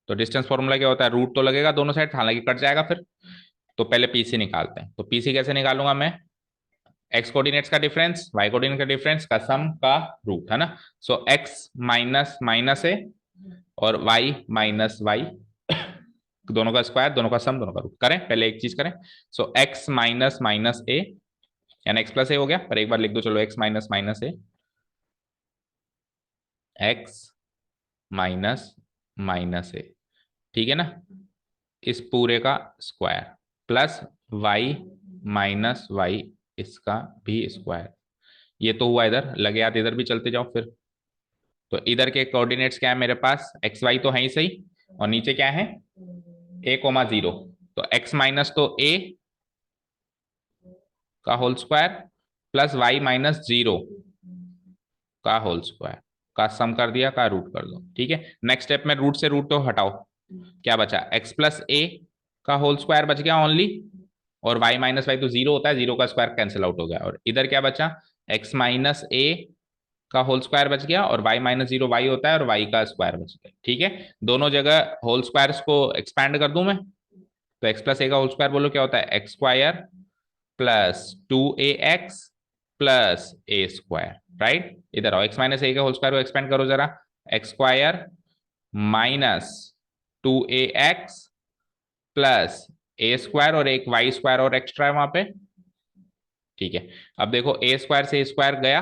तो डिस्टेंस फॉर्मूला क्या होता है, रूट तो लगेगा दोनों साइड, हालांकि कट जाएगा फिर। तो पहले पीसी निकालते हैं। तो पीसी कैसे निकालूंगा मैं, एक्स कोऑर्डिनेट्स का डिफरेंस, वाई कोऑर्डिनेट का डिफरेंस का सम का रूट, है ना। सो एक्स माइनस माइनस ए और वाई माइनस वाई, दोनों का स्क्वायर, दोनों का सम, दोनों का रूट। करें पहले एक चीज करें। सो एक्स माइनस माइनस ए यानी एक्स प्लस ए हो गया, पर एक बार लिख दो चलो, X minus minus A, X minus minus A, ठीक है ना, इस पूरे का square, plus Y minus Y इसका भी स्क्वायर। ये तो हुआ, इधर लगे हाथ इधर भी चलते जाओ फिर। तो इधर के कोऑर्डिनेट्स क्या है मेरे पास, एक्स वाई तो है ही सही, और नीचे क्या है, a, 0। तो x माइनस तो a का whole square plus Y minus 0 का होल स्क्वायर का सम कर दिया, का रूट कर दो, ठीक है। नेक्स्ट स्टेप में रूट से रूट तो हटाओ, क्या बचा, x प्लस ए का होल स्क्वायर बच गया ओनली, और y माइनस वाई तो 0 होता है, 0 का स्क्वायर कैंसिल आउट हो गया, और इधर क्या बचा, x माइनस ए का होल स्क्वायर बच गया, और y माइनस 0 वाई होता है, और y का स्क्वायर बच गया, ठीक है। दोनों जगह होल स्क्वायर्स को एक्सपैंड कर दूं मैं। तो x प्लस ए का होल स्क्वायर बोलो क्या होता है, x square plus 2ax plus a square, right. इधर आओ, एक्स माइनस ए का होल स्क्वायर को एक्सपेंड करो जरा, x square minus 2ax plus a square, और एक वाई स्क्वायर और एक्स्ट्रा है वहां पे, ठीक है। अब देखो ए स्क्वायर से ए स्क्वायर गया,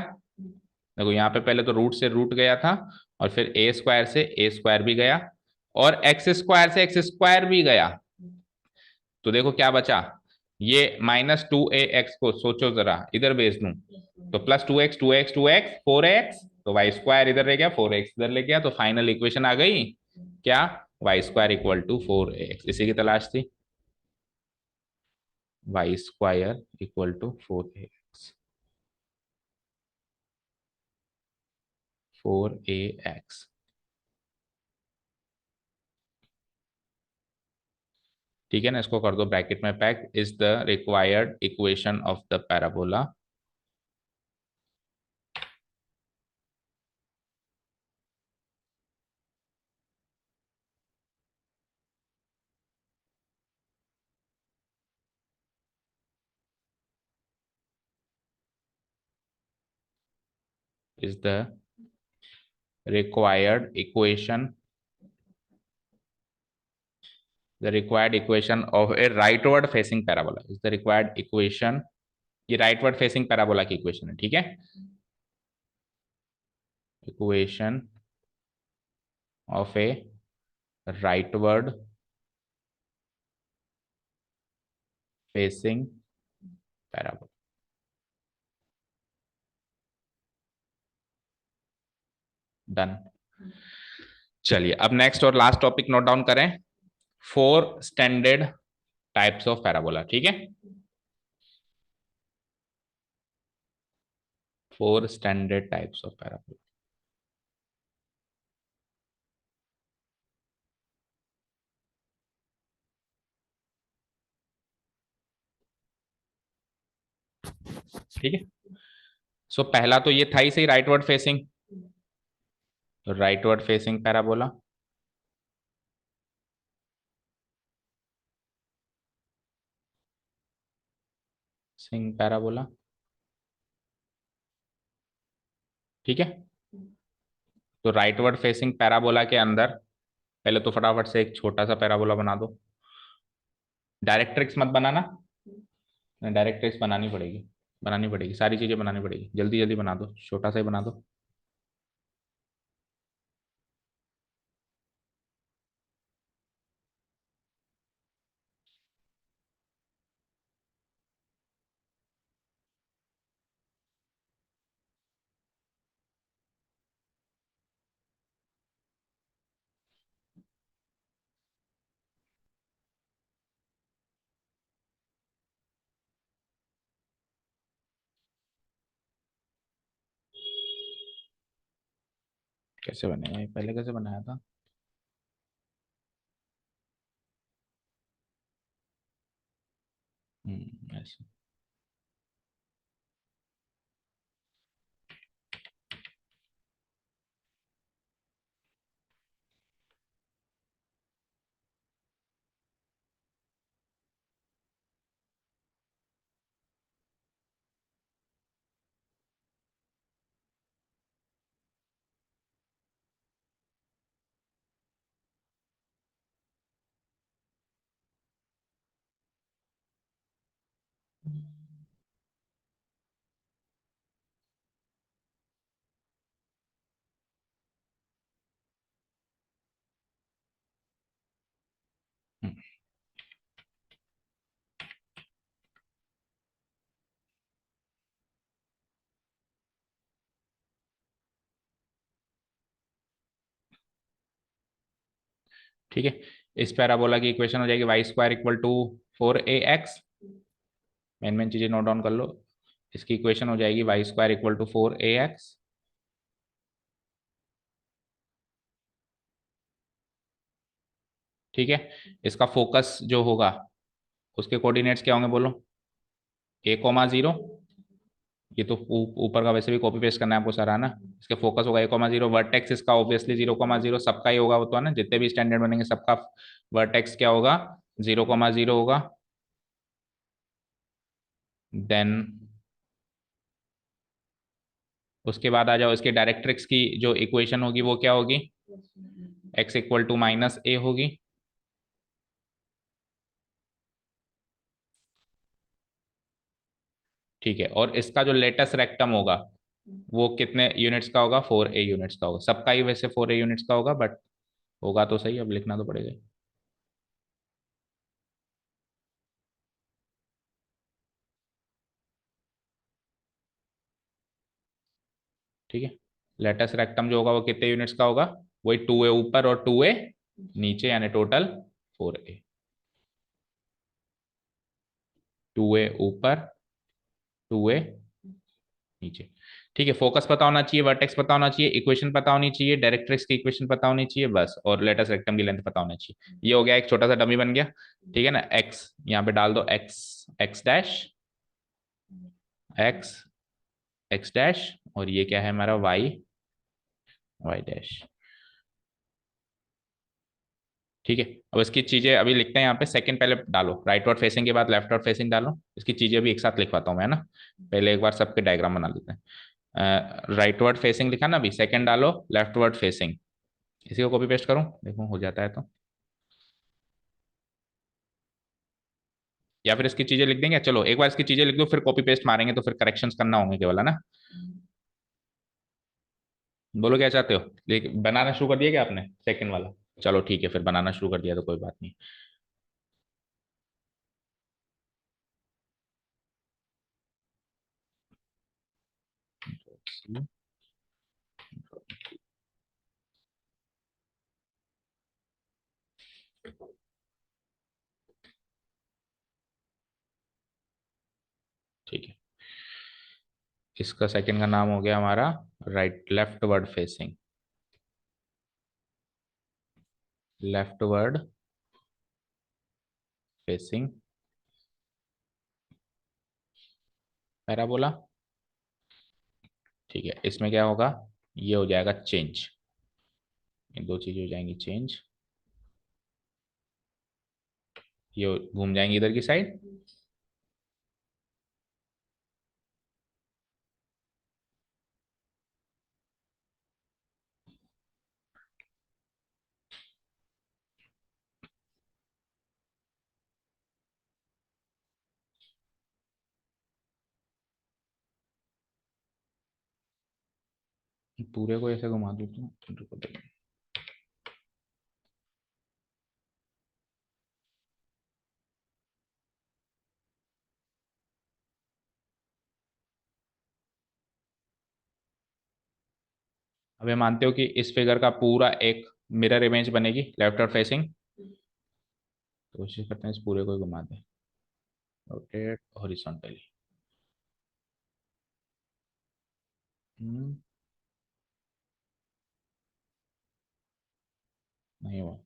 देखो यहाँ पे पहले तो रूट से रूट गया था, और फिर ए स्क्वायर से ए स्क्वायर भी गया, और एक्स स्क्वायर से एक्स स्क्वायर भी गया। तो देखो क्या बचा, ये -2ax को सोचो जरा, इधर भेज दूं तो +2x 2x 2x 4x, तो वाई स्क्वायर इधर रह गया, 4x इधर ले गया, तो फाइनल इक्वेशन आ गई क्या, Y square equal to 4ax। इसी की तलाश थी, Y square equal to 4ax। ठीक है ना, इसको कर दो ब्रैकेट में pack, is the required equation of the parabola is the required equation of a rightward facing parabola is the required equation, ये rightward facing parabola की इक्वेशन है, ठीक है। Equation of A rightward facing parabola, done. चलिए अब next और last topic note down करें, 4 standard types of parabola, ठीक है। 4 स्टैंडर्ड टाइप्स ऑफ पैराबोला, ठीक है। सो पहला तो ये था ही सही, rightward facing, rightward facing parabola. सिंग पैराबोला। ठीक है। तो राइटवर्ड फेसिंग पैराबोला के अंदर पहले तो फटाफट से एक छोटा सा पैराबोला बना दो। डायरेक्ट्रिक्स मत बनाना, डायरेक्ट्रिक्स बनानी पड़ेगी, बनानी पड़ेगी, सारी चीजें बनानी पड़ेगी, जल्दी जल्दी बना दो, छोटा सा ही बना दो। कैसे बनेगा ये, पहले कैसे बनाया था? ऐसे। हम्म, ठीक है। इस पैराबोला की इक्वेशन हो जाएगी Y square equal to 4ax। Main main चीजें नोट डाउन कर लो। इसकी इक्वेशन हो जाएगी Y square equal to 4ax। ठीक है। इसका फोकस जो होगा, उसके कोऑर्डिनेट्स क्या होंगे बोलो? a,0। ये तो ऊपर का वैसे भी कॉपी पेस्ट करना है आपको सारा ना। इसके फोकस होगा a,0, वर्टेक्स इसका ऑब्वियसली 0,0, सबका ही होगा वो तो है ना, जितने भी स्टैंडर्ड बनेंगे सबका वर्टेक्स क्या होगा? 0,0 होगा। देन उसके बाद आ जाओ, इसके डायरेक्ट्रिक्स की जो इक्वेशन होगी वो क्या होगी? x इक्वल टू -a होगी। ठीक है। और इसका जो लेटेस्ट रेक्टम होगा वो कितने यूनिट्स का होगा? 4a यूनिट्स का होगा, सबका ही वैसे 4a यूनिट्स का होगा, बट होगा तो सही, अब लिखना तो पड़ेगा ही। ठीक है। लेटेस्ट रेक्टम जो होगा वो कितने यूनिट्स का होगा? वही 2a ऊपर और 2a नीचे, यानी टोटल 4a। 2a ऊपर, 2a नीचे। ठीक है। फोकस पता होना चाहिए, वर्टेक्स पता होना चाहिए, इक्वेशन पता होनी चाहिए, डायरेक्ट्रिक्स की इक्वेशन पता होनी चाहिए बस, और लेटेस्ट रेक्टम की लेंथ पता होना चाहिए। ये हो गया, एक छोटा सा डमी बन गया। ठीक है ना। एक्स यहाँ पे डाल दो, X, X dash, X, X dash, और ये क्या है हमारा? Y, Y dash. ठीक है। अब इसकी चीजें अभी लिखते हैं यहाँ पे, सेकंड पहले डालो, राइटवर्ड फेसिंग के बाद लेफ्टवर्ड फेसिंग डालो। इसकी चीजें भी एक साथ लिखवाता हूँ मैं, है ना। पहले एक बार सबके डायग्राम बना लेते हैं। राइटवर्ड फेसिंग लिखा ना अभी, सेकंड डालो लेफ्टवर्ड फेसिंग। इसी को कॉपी पेस्ट करूँ, देखो हो जाता है तो, या फिर इसकी चीजें लिख देंगे। चलो एक बार इसकी चीजें लिख दो, फिर कॉपी पेस्ट मारेंगे तो फिर करेक्शंस करना होंगे केवल, है ना। बोलो क्या चाहते हो, बनाना शुरू कर दिया क्या आपने सेकंड वाला? चलो ठीक है, फिर बनाना शुरू कर दिया तो कोई बात नहीं। ठीक है। इसका सेकंड का नाम हो गया हमारा right leftward facing, leftward facing. Parabola. ठीक है, इसमें क्या होगा, ये हो जाएगा चेंज, ये दो चीजें हो जाएंगी चेंज, ये घूम जाएंगी इधर की साइड। पूरे को ऐसे घुमा दूँ तो रुको देखो। अब ये मानते हो कि इस फिगर का पूरा एक मिरर इमेज बनेगी लेफ्ट और फेसिंग, तो कोशिश करते हैं इस पूरे को ही घुमा दें, रोटेट हॉरिजॉन्टली। नहीं हुआ,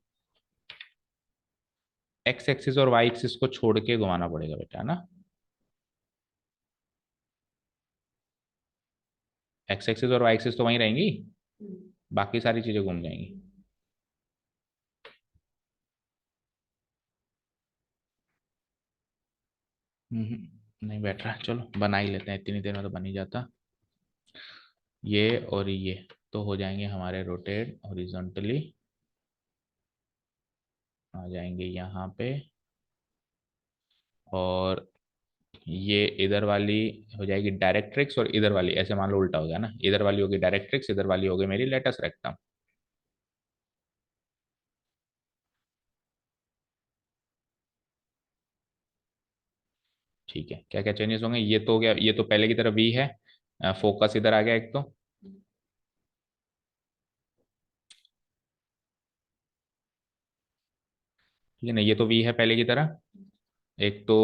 एक्स एक्सिस और वाई एक्सिस को छोड़ के घुमाना पड़ेगा बेटा, है ना। एक्स एक्सिस और वाई एक्सिस तो वहीं रहेंगी, बाकी सारी चीजें घूम जाएंगी। नहीं बैठ रहा, चलो बना ही लेते हैं, इतनी देर में तो बन ही जाता। ये और ये तो हो जाएंगे हमारे रोटेट हॉरिजॉन्टली, आ जाएंगे यहाँ पे, और ये इधर वाली हो जाएगी डायरेक्ट्रिक्स, और इधर वाली ऐसे मान लो उल्टा हो गया ना, इधर वाली होगी डायरेक्ट्रिक्स, इधर वाली होगी मेरी लेटस रेक्टम। ठीक है, क्या क्या चेंजेस होंगे, ये तो हो गया, ये तो पहले की तरह वी है, फोकस इधर आ गया एक तो, ठीक है ना, ये तो वी है पहले की तरह। एक तो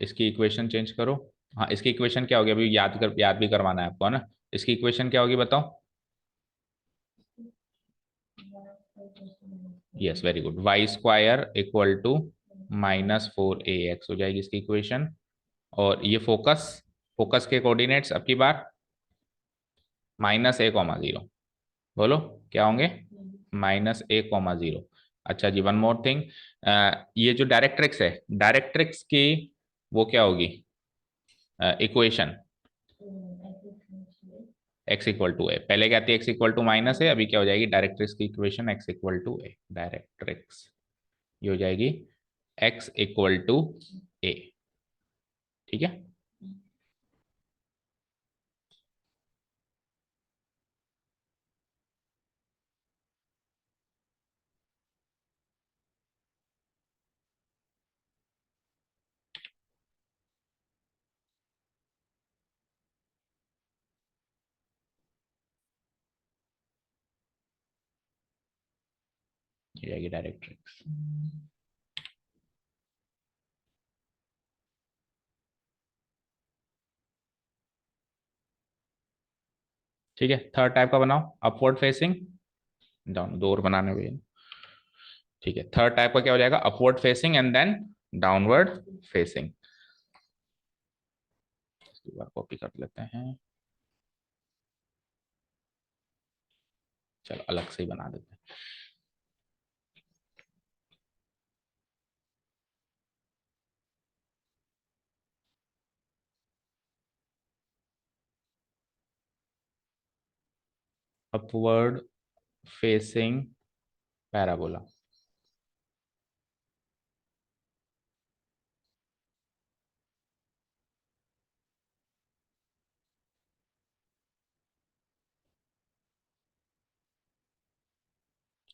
इसकी इक्वेशन चेंज करो। हाँ, इसकी इक्वेशन क्या होगी, अभी याद भी करवाना है आपको, है ना। इसकी इक्वेशन क्या होगी बताओ। Yes very good, Y square equal to -4ax हो जाएगी इसकी इक्वेशन। और ये फोकस, फोकस के कोऑर्डिनेट्स अब की बार -a,0। बोलो क्या होंगे, -a,0। अच्छा जी, वन मोर थिंग, ये जो डायरेक्ट्रिक्स है, डायरेक्ट्रिक्स की वो क्या होगी इक्वेशन, एक्स इक्वल टू ए, पहले क्या थी, एक्स इक्वल टू -a, अभी क्या हो जाएगी डायरेक्ट्रिक्स की equation, X equal to A, directrix ये हो जाएगी एक्स इक्वल टू ए। ठीक है, ये जाएगी डायरेक्ट्रिक्स। ठीक है, थर्ड टाइप का बनाओ, अपवर्ड फेसिंग, डाउन, दो और बनाने हुए। ठीक है, थर्ड टाइप का क्या हो जाएगा, upward facing and then downward facing. इसकी बार कॉपी कर लेते हैं, चलो अलग से ही बना देते हैं। Upward facing parabola.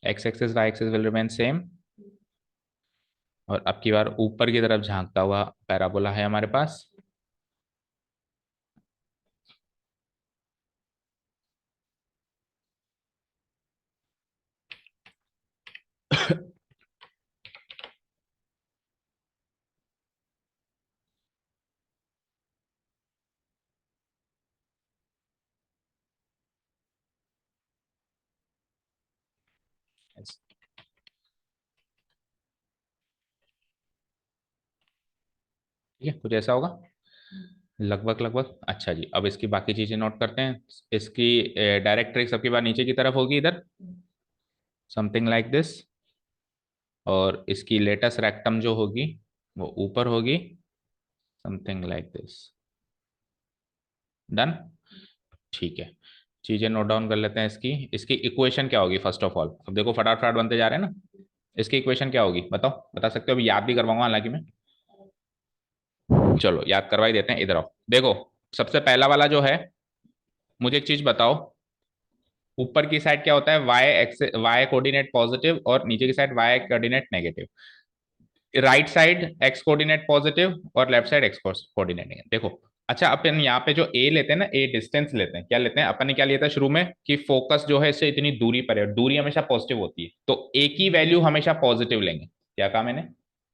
X axis Y axis will remain same, और अब की बार ऊपर की तरफ झांकता हुआ पैराबोला है हमारे पास। ठीक है, कुछ ऐसा होगा। लगभग लगभग। अच्छा जी, अब इसकी बाकी चीजें नोट करते हैं। इसकी डायरेक्ट्रिक्स सबके बाद नीचे की तरफ होगी इधर, समथिंग लाइक दिस। और इसकी लेटस रेक्टम जो होगी वो ऊपर होगी, समथिंग लाइक दिस। डन। ठीक है, चीजें नोट डाउन कर लेते हैं। इसकी इसकी इक्वेशन क्या होगी फर्स्ट ऑफ ऑल। अब देखो फटाफट फटाफट बनते जा रहे हैं ना। इसकी इक्वेशन क्या होगी बताओ, बता सकते हो। अभी याद भी करवाऊंगा हालांकि मैं। चलो याद करवा ही देते हैं, इधर आओ। देखो सबसे पहला वाला जो है, मुझे एक चीज बताओ। ऊपर की साइड क्या होता है, y x, y coordinate positive और नीचे की side y coordinate negative. Right side x coordinate positive और left side x coordinate negative. देखो अच्छा, अपन यहाँ पे जो ए लेते हैं ना, ए डिस्टेंस लेते हैं। क्या लेते हैं अपन ने, क्या लिया था शुरू में कि फोकस जो है इससे इतनी दूरी पर है, दूरी हमेशा पॉजिटिव होती है, तो ए की वैल्यू हमेशा पॉजिटिव लेंगे। क्या कहा मैंने,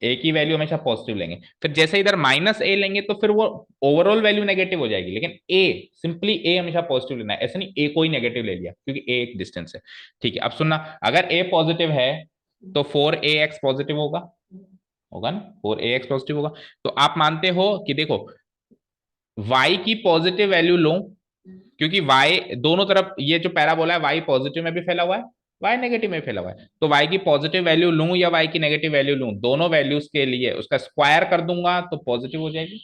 ए की वैल्यू हमेशा पॉजिटिव लेंगे। फिर जैसे इधर माइनस ए लेंगे तो फिर वो ओवरऑल वैल्यू नेगेटिव हो जाएगी। लेकिन ए, सिंपली ए हमेशा पॉजिटिव लेना है, ऐसा नहीं ए को ही नेगेटिव ले लिया क्योंकि ए एक डिस्टेंस है। ठीक है, अब सुनना, अगर ए पॉजिटिव है तो 4ax पॉजिटिव होगा, होगा ना, 4ax पॉजिटिव होगा। तो आप मानते हो कि देखो y की पॉजिटिव वैल्यू लो, क्योंकि y दोनों तरफ, ये जो पैराबोला है y पॉजिटिव में भी फैला हुआ है, y नेगेटिव में फैला हुआ है। तो y की पॉजिटिव वैल्यू लूं या y की नेगेटिव वैल्यू लूं, दोनों वैल्यूज के लिए उसका स्क्वायर कर दूंगा तो पॉजिटिव हो जाएगी।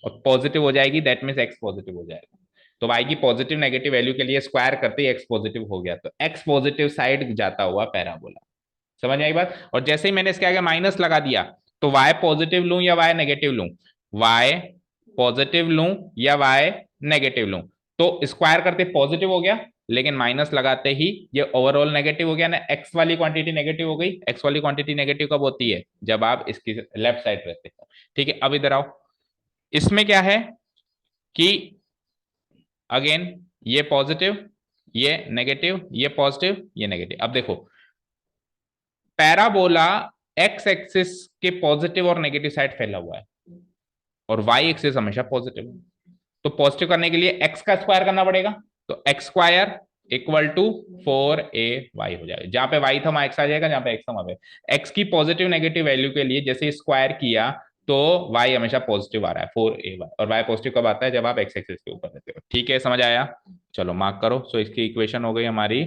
और पॉजिटिव हो जाएगी दैट मीन्स x पॉजिटिव हो जाएगा। तो y की पॉजिटिव नेगेटिव वैल्यू के लिए स्क्वायर करते ही x पॉजिटिव हो गया, तो x पॉजिटिव साइड जाता हुआ पैराबोला। समझ आई बात। और जैसे ही मैंने इसके आगे माइनस लगा दिया, तो y पॉजिटिव लूं या y नेगेटिव लूं, y पॉजिटिव लूं या y नेगेटिव लूं, तो स्क्वायर करते पॉजिटिव हो गया, लेकिन माइनस लगाते ही ये ओवरऑल नेगेटिव हो गया ना। x वाली क्वांटिटी नेगेटिव हो गई। x वाली क्वांटिटी नेगेटिव कब होती है, जब आप इसकी लेफ्ट साइड रहते हैं। ठीक है, अब इधर आओ। इसमें क्या है कि अगेन ये पॉजिटिव, ये नेगेटिव, ये पॉजिटिव, ये नेगेटिव। अब देखो पैराबोला एक्स एक्सिस के पॉजिटिव और नेगेटिव साइड फैला हुआ है, और वाई एक्सिस हमेशा पॉजिटिव है। तो पॉजिटिव करने के लिए एक्स का स्क्वायर करना पड़ेगा, तो x square equal to 4ay हो जाएगा। जहां पे y था वहां x आ जाएगा, जहां पे x था वहां पे। x की पॉजिटिव नेगेटिव वैल्यू के लिए जैसे स्क्वायर किया तो y हमेशा पॉजिटिव आ रहा है 4ay, और y पॉजिटिव कब आता है, जब आप x एक्सिस के ऊपर रहते हो। ठीक है, समझ आया। चलो मार्क करो। सो इसकी इक्वेशन हो गई हमारी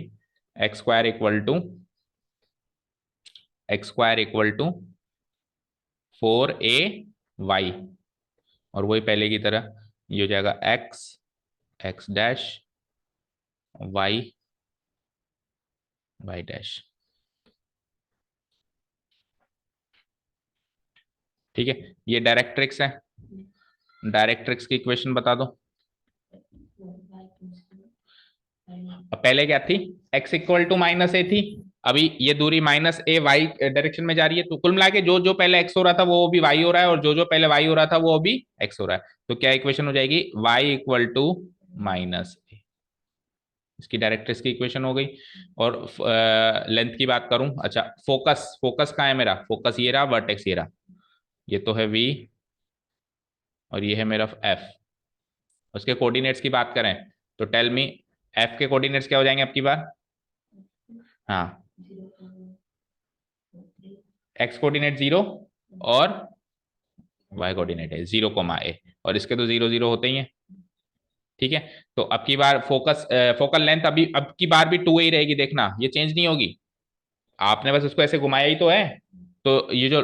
X square equal to, X square equal to 4ay, और वही पहले की तरह ये हो जाएगा X, X dash, Y, Y dash. ठीक है, ये डायरेक्ट्रिक्स है। डायरेक्ट्रिक्स की इक्वेशन बता दो। अब पहले क्या थी, x इक्वल टू माइनस ए थी। अभी ये दूरी माइनस ए वाई डायरेक्शन में जा रही है, तो कुल मिला के जो जो पहले x हो रहा था वो भी y हो रहा है, और जो जो पहले y हो रहा था वो भी x हो रहा है। तो क्या इक्वेशन हो जाएगी, y इक्वल टू माइनस ए। इसकी डायरेक्ट्रिक्स की इक्वेशन हो गई। और लेंथ की बात करूं, अच्छा फोकस, फोकस कहाँ है मेरा, फोकस ये रहा, वर्टेक्स ये रहा, ये तो है v, और ये है मेरा f। उसके कोऑर्डिनेट्स की बात करें तो टेल मी, f के कोऑर्डिनेट्स क्या हो जाएंगे आपकी बार। हाँ, x कोऑर्डिनेट 0 और y कोऑर्डिनेट है 0, a, और इसके तो 0 0 होते ही हैं। ठीक है, तो अब की बार फोकस, फोकल लेंथ अभी अब की बार भी 2a ही रहेगी, देखना ये चेंज नहीं होगी। आपने बस उसको ऐसे घुमाया ही तो है। तो ये जो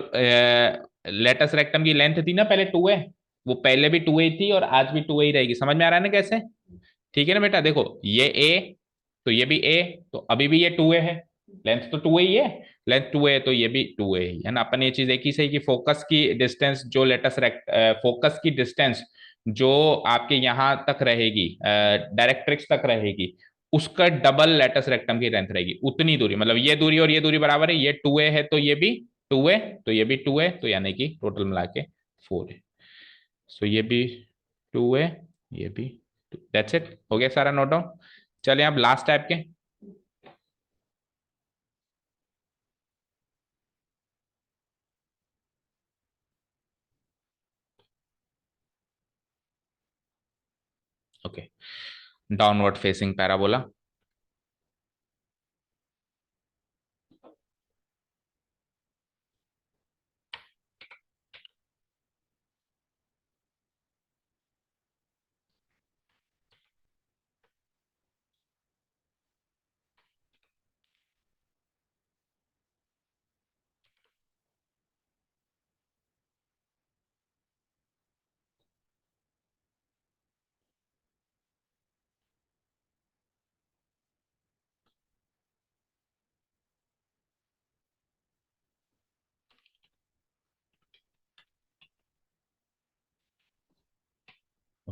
लेटस रेक्टम की लेंथ थी ना पहले 2a, वो पहले भी 2a थी और आज भी 2a ही रहेगी। समझ में आ रहा है ना कैसे। ठीक है ना बेटा, देखो ये a, तो ये भी a, तो अभी भी ये 2a है। लेंथ तो 2a ही है, लेंथ 2a है तो ये भी 2a ही है ना। अपन ये चीज एक ही सही कि फोकस की डिस्टेंस जो लेटस रेक्ट, फोकस की डिस्टेंस जो आपके यहां तक रहेगी, डायरेक्ट्रिक्स तक रहेगी, उसका डबल लेटस रेक्टम की लेंथ रहेगी। उतनी दूरी, मतलब ये दूरी और ये दूरी बराबर है, ये 2a है तो ये भी 2a, तो ये भी 2a, तो यानी कि टोटल मिला के 4a। सो ये भी 2a, ये भी, दैट्स इट, हो गया सारा नोट डाउन। चलिए अब लास्ट टाइप के। Okay, downward facing parabola.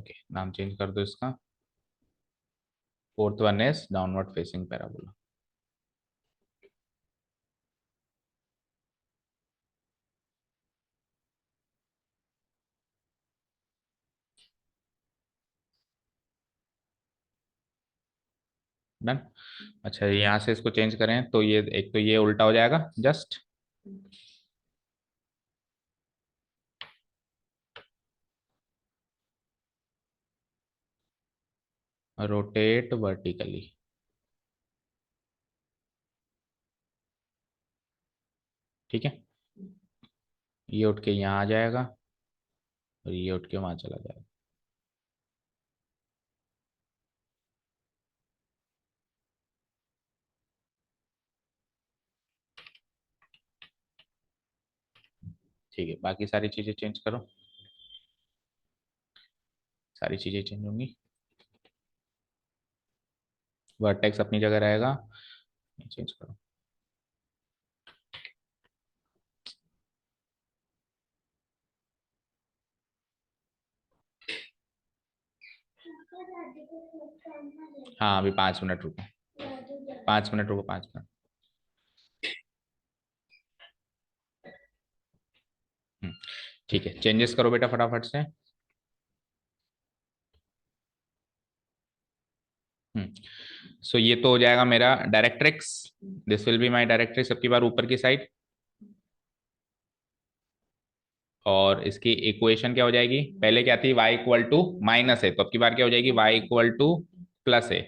Okay, नाम चेंज कर दो इसका। Fourth one is downward facing parabola. Done. अच्छा, यहाँ से इसको चेंज करें तो ये एक तो ये उल्टा हो जाएगा जस्ट, रोटेट वर्टिकली। ठीक है, ये उठ के यहाँ आ जाएगा और ये उठ के वहां चला जाएगा। ठीक है, बाकी सारी चीजें चेंज करो, सारी चीजें चेंज होंगी। वर्टेक्स अपनी जगह रहेगा, चेंज करो। हाँ, अभी 5 मिनट रुको, 5 मिनट रुको, 5 मिनट। हम्म, ठीक है, चेंजेस करो बेटा फटाफट से। सो ये तो हो जाएगा मेरा directrix. This will be my directrix अब की बार ऊपर की साइड। और इसकी इक्वेशन क्या हो जाएगी, पहले क्या थी, y इक्वल टू माइनस है, तो अब की बार क्या हो जाएगी, y इक्वल टू प्लस है।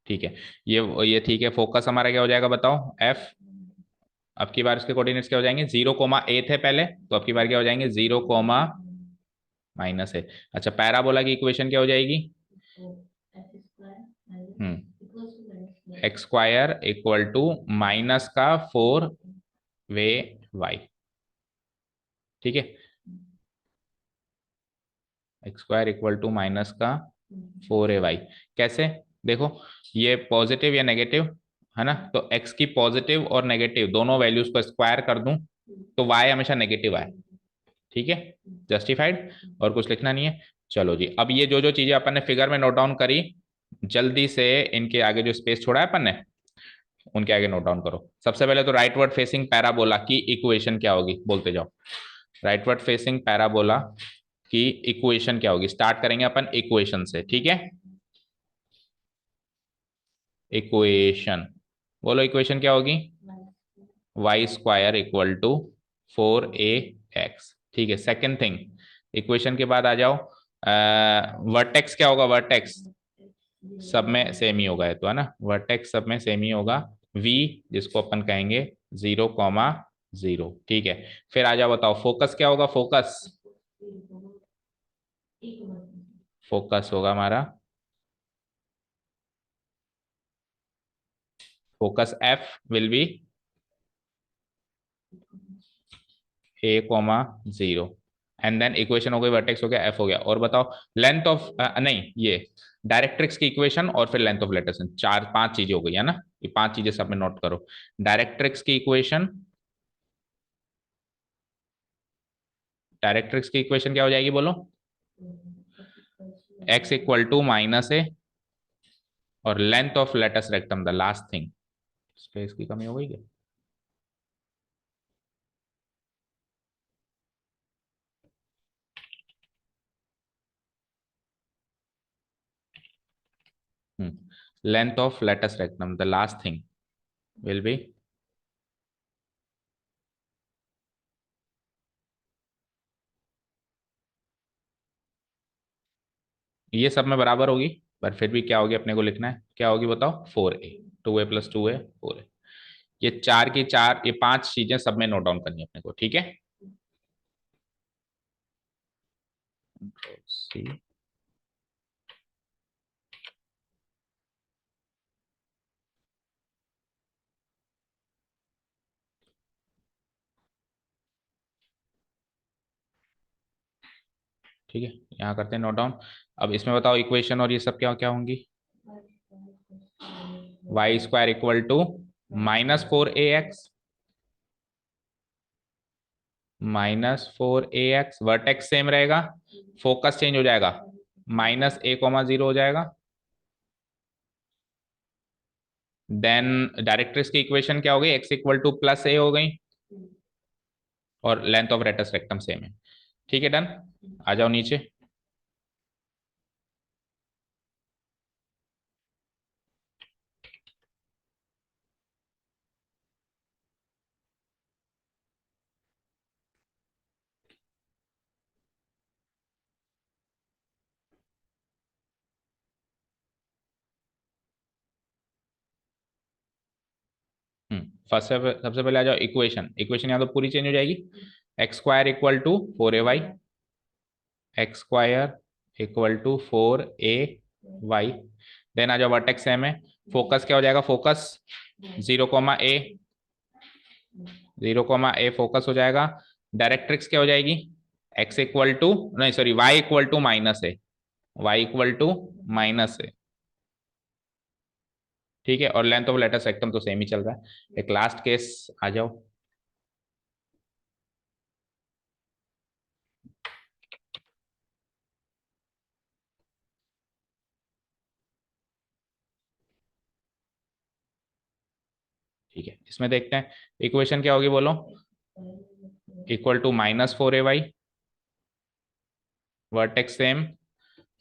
ठीक है, ये ठीक है। फोकस हमारा क्या हो जाएगा बताओ, f। अब की बार इसके कोऑर्डिनेट्स क्या हो जाएंगे, 0, 8 है पहले, तो अब की बार क्या हो जाएंगे, 0, माइनस है। अच्छा, पैराबोला की इक्वेशन क्या हो जाएगी, X square equal to minus का 4 वे y। ठीक है, x square equal to minus का 4 a y। कैसे, देखो, ये पॉजिटिव या नेगेटिव है ना, तो x की पॉजिटिव और नेगेटिव दोनों वैल्यूज को स्क्वायर कर दूं तो y हमेशा नेगेटिव आए। ठीक है, जस्टिफाइड, और कुछ लिखना नहीं है। चलो जी, अब ये जो जो चीजें अपन ने फिगर में नोट डाउन करी, जल्दी से इनके आगे जो स्पेस छोड़ा है अपन ने, उनके आगे नोट डाउन करो। सबसे पहले तो राइटवर्ड फेसिंग पैराबोला की इक्वेशन क्या होगी, बोलते जाओ। राइटवर्ड फेसिंग पैराबोला की इक्वेशन क्या होगी, स्टार्ट करेंगे अपन इक्वेशन से। ठीक है, इक्वेशन बोलो, इक्वेशन क्या होगी, Y square equal to 4 a x। ठीक है, सेकेंड थिंग, इक्वेशन के बाद आ जाओ, वर्टेक्स क्या होगा, वर्टेक्स सब में सेम ही होगा, ये तो है ना, वर्टेक्स सब में सेम ही होगा, v, जिसको अपन कहेंगे 0, 0। ठीक है, फिर आ जाओ बताओ, फोकस क्या होगा, फोकस, फोकस होगा हमारा, focus f will be a, 0। And then equation हो गई, वर्टेक्स हो गया, f हो गया, और बताओ लेंथ ऑफ, नहीं, ये डायरेक्ट्रिक्स की इक्वेशन और फिर लेंथ ऑफ लेटर्स, चार पांच चीजें हो गई है ना, ये पांच चीजें सब में नोट करो। डायरेक्ट्रिक्स की इक्वेशन, डायरेक्ट्रिक्स की इक्वेशन क्या हो जाएगी बोलो, x equal to minus A, और length of latus rectum the last thing. Space की कमी हो गई क्या, length of latus rectum the last thing will be, ये सब में बराबर होगी, पर फिर भी क्या होगी, अपने को लिखना है क्या होगी बताओ, 4a, 2a+2a 4a। ये चार की चार, ये पांच चीजें सब में नोट डाउन करनी है अपने को। ठीक है, सी, ठीक है, यहाँ करते हैं नोट डाउन। अब इसमें बताओ इक्वेशन और ये सब क्या क्या होंगी, Y square equal to -4 ax, -4ax, vertex same रहेगा, फोकस चेंज हो जाएगा, -a,0 हो जाएगा। देन डायरेक्ट्रिक्स की इक्वेशन क्या हो गई, x इक्वल टू +a हो गई, और लेंथ ऑफ रेटस रेक्टम सेम है। ठीक है, डन। आ जाओ नीचे। फर्स्ट सबसे पहले आ जाओ इक्वेशन। इक्वेशन यहाँ तो पूरी चेंज हो जाएगी, x² equal to 4ay, x² equal to 4ay। Then आ जाओ वर्टेक्स सेम है, फोकस क्या हो जाएगा, फोकस 0,a, 0,a फोकस हो जाएगा। डायरेक्ट्रिक्स क्या हो जाएगी, x इक्वल टू, नहीं sorry, y equal to -a, y equal to -a। ठीक है, और लेंथ ऑफ लेटस रेक्टम तो सेम ही चल रहा है। एक लास्ट केस आ जाओ। ठीक है, इसमें देखते हैं इक्वेशन क्या होगी, बोलो। Equal to -4ay, vertex same,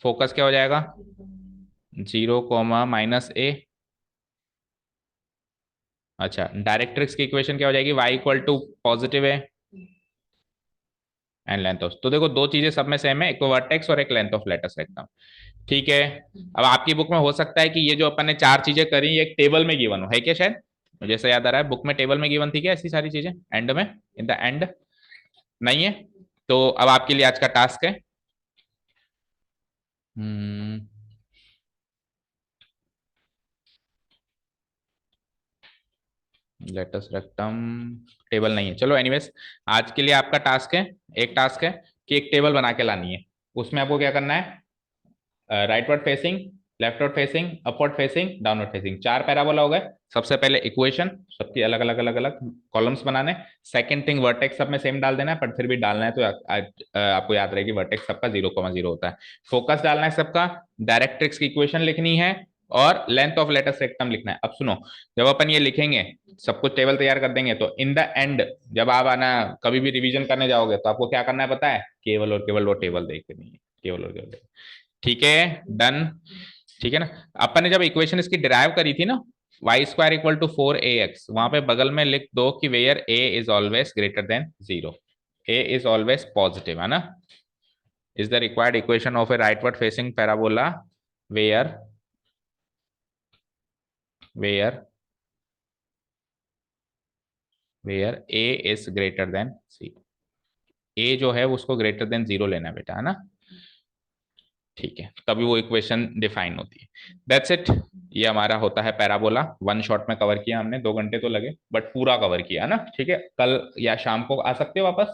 focus क्या हो जाएगा, 0, -a। अच्छा, डायरेक्ट्रिक्स की इक्वेशन क्या हो जाएगी, y equal to +a and length of, तो देखो दो चीजें सब में सेम है, एक तो वर्टेक्स और एक लेंथ ऑफ लेटस रेक्टम। ठीक है, अब आपकी बुक में हो सकता है कि ये जो अपन ने चार चीजें करी एक टेबल में गिवन हो, है क्या, शायद मुझे ऐसा याद आ रहा है बुक में टेबल में गिवन थी क्या ऐसी सारी चीजें एंड में, इन द एंड, नहीं है। तो अब आपके लिए आज का टास्क है, लेटस रेक्टम टेबल नहीं है, चलो एनीवेज, आज के लिए आपका टास्क है, एक टास्क है कि एक टेबल बना के लानी है। उसमें आपको क्या करना है, rightward facing, leftward facing, upward facing, downward facing, चार पैराबोला हो गए। सबसे पहले इक्वेशन, सबकी अलग अलग अलग अलग कॉलम्स बनाने। सेकंड थिंग, वर्टेक्स सब में सेम डाल देना है, पर फिर भी डालना है तो आपको याद रहेगी वर्टेक्स सबका 0,0 होता है। फोकस डालना है सबका, डायरेक्ट्रिक्स की इक्वेशन लिखनी है, और लेंथ ऑफ लेटस रेक्टम लिखना है। अब सुनो, जब अपन ये लिखेंगे, सब कुछ टेबल तैयार कर देंगे, तो इन द एंड जब आप आना कभी भी रिवीजन करने जाओगे तो आपको क्या करना है पता है, केवल और केवल वो टेबल देखनी है, केवल और केवल। ठीक है, डन। ठीक है ना, अपन ने जब इक्वेशन इसकी डिराइव करी थी ना, y² इक्वल टू 4ax, वहां पे बगल में लिख दो कि where a is always greater than 0, a is always positive, है ना। Is the required equation of a rightward facing parabola where where where a is greater than 0, a जो है उसको ग्रेटर देन 0 लेना है बेटा, है ना। ठीक है, तभी वो इक्वेशन डिफाइन होती है। दैट्स इट, ये हमारा होता है पैराबोला। वन शॉट में कवर किया हमने, 2 घंटे तो लगे बट पूरा कवर किया, है ना। ठीक है, कल या शाम को आ सकते हो वापस,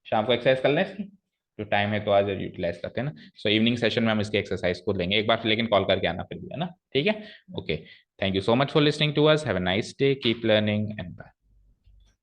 शाम को एक्सरसाइज कर लें इसकी, जो टाइम है तो आज यूटिलाइज करते हैं ना। सो इवनिंग सेशन में हम इसकी एक्सरसाइज को लेंगे एक बार, लेकिन कॉल करके आना फिर भी, है ना। ठीक है, okay, thank you so much for listening to us, have a nice day, keep learning and bye.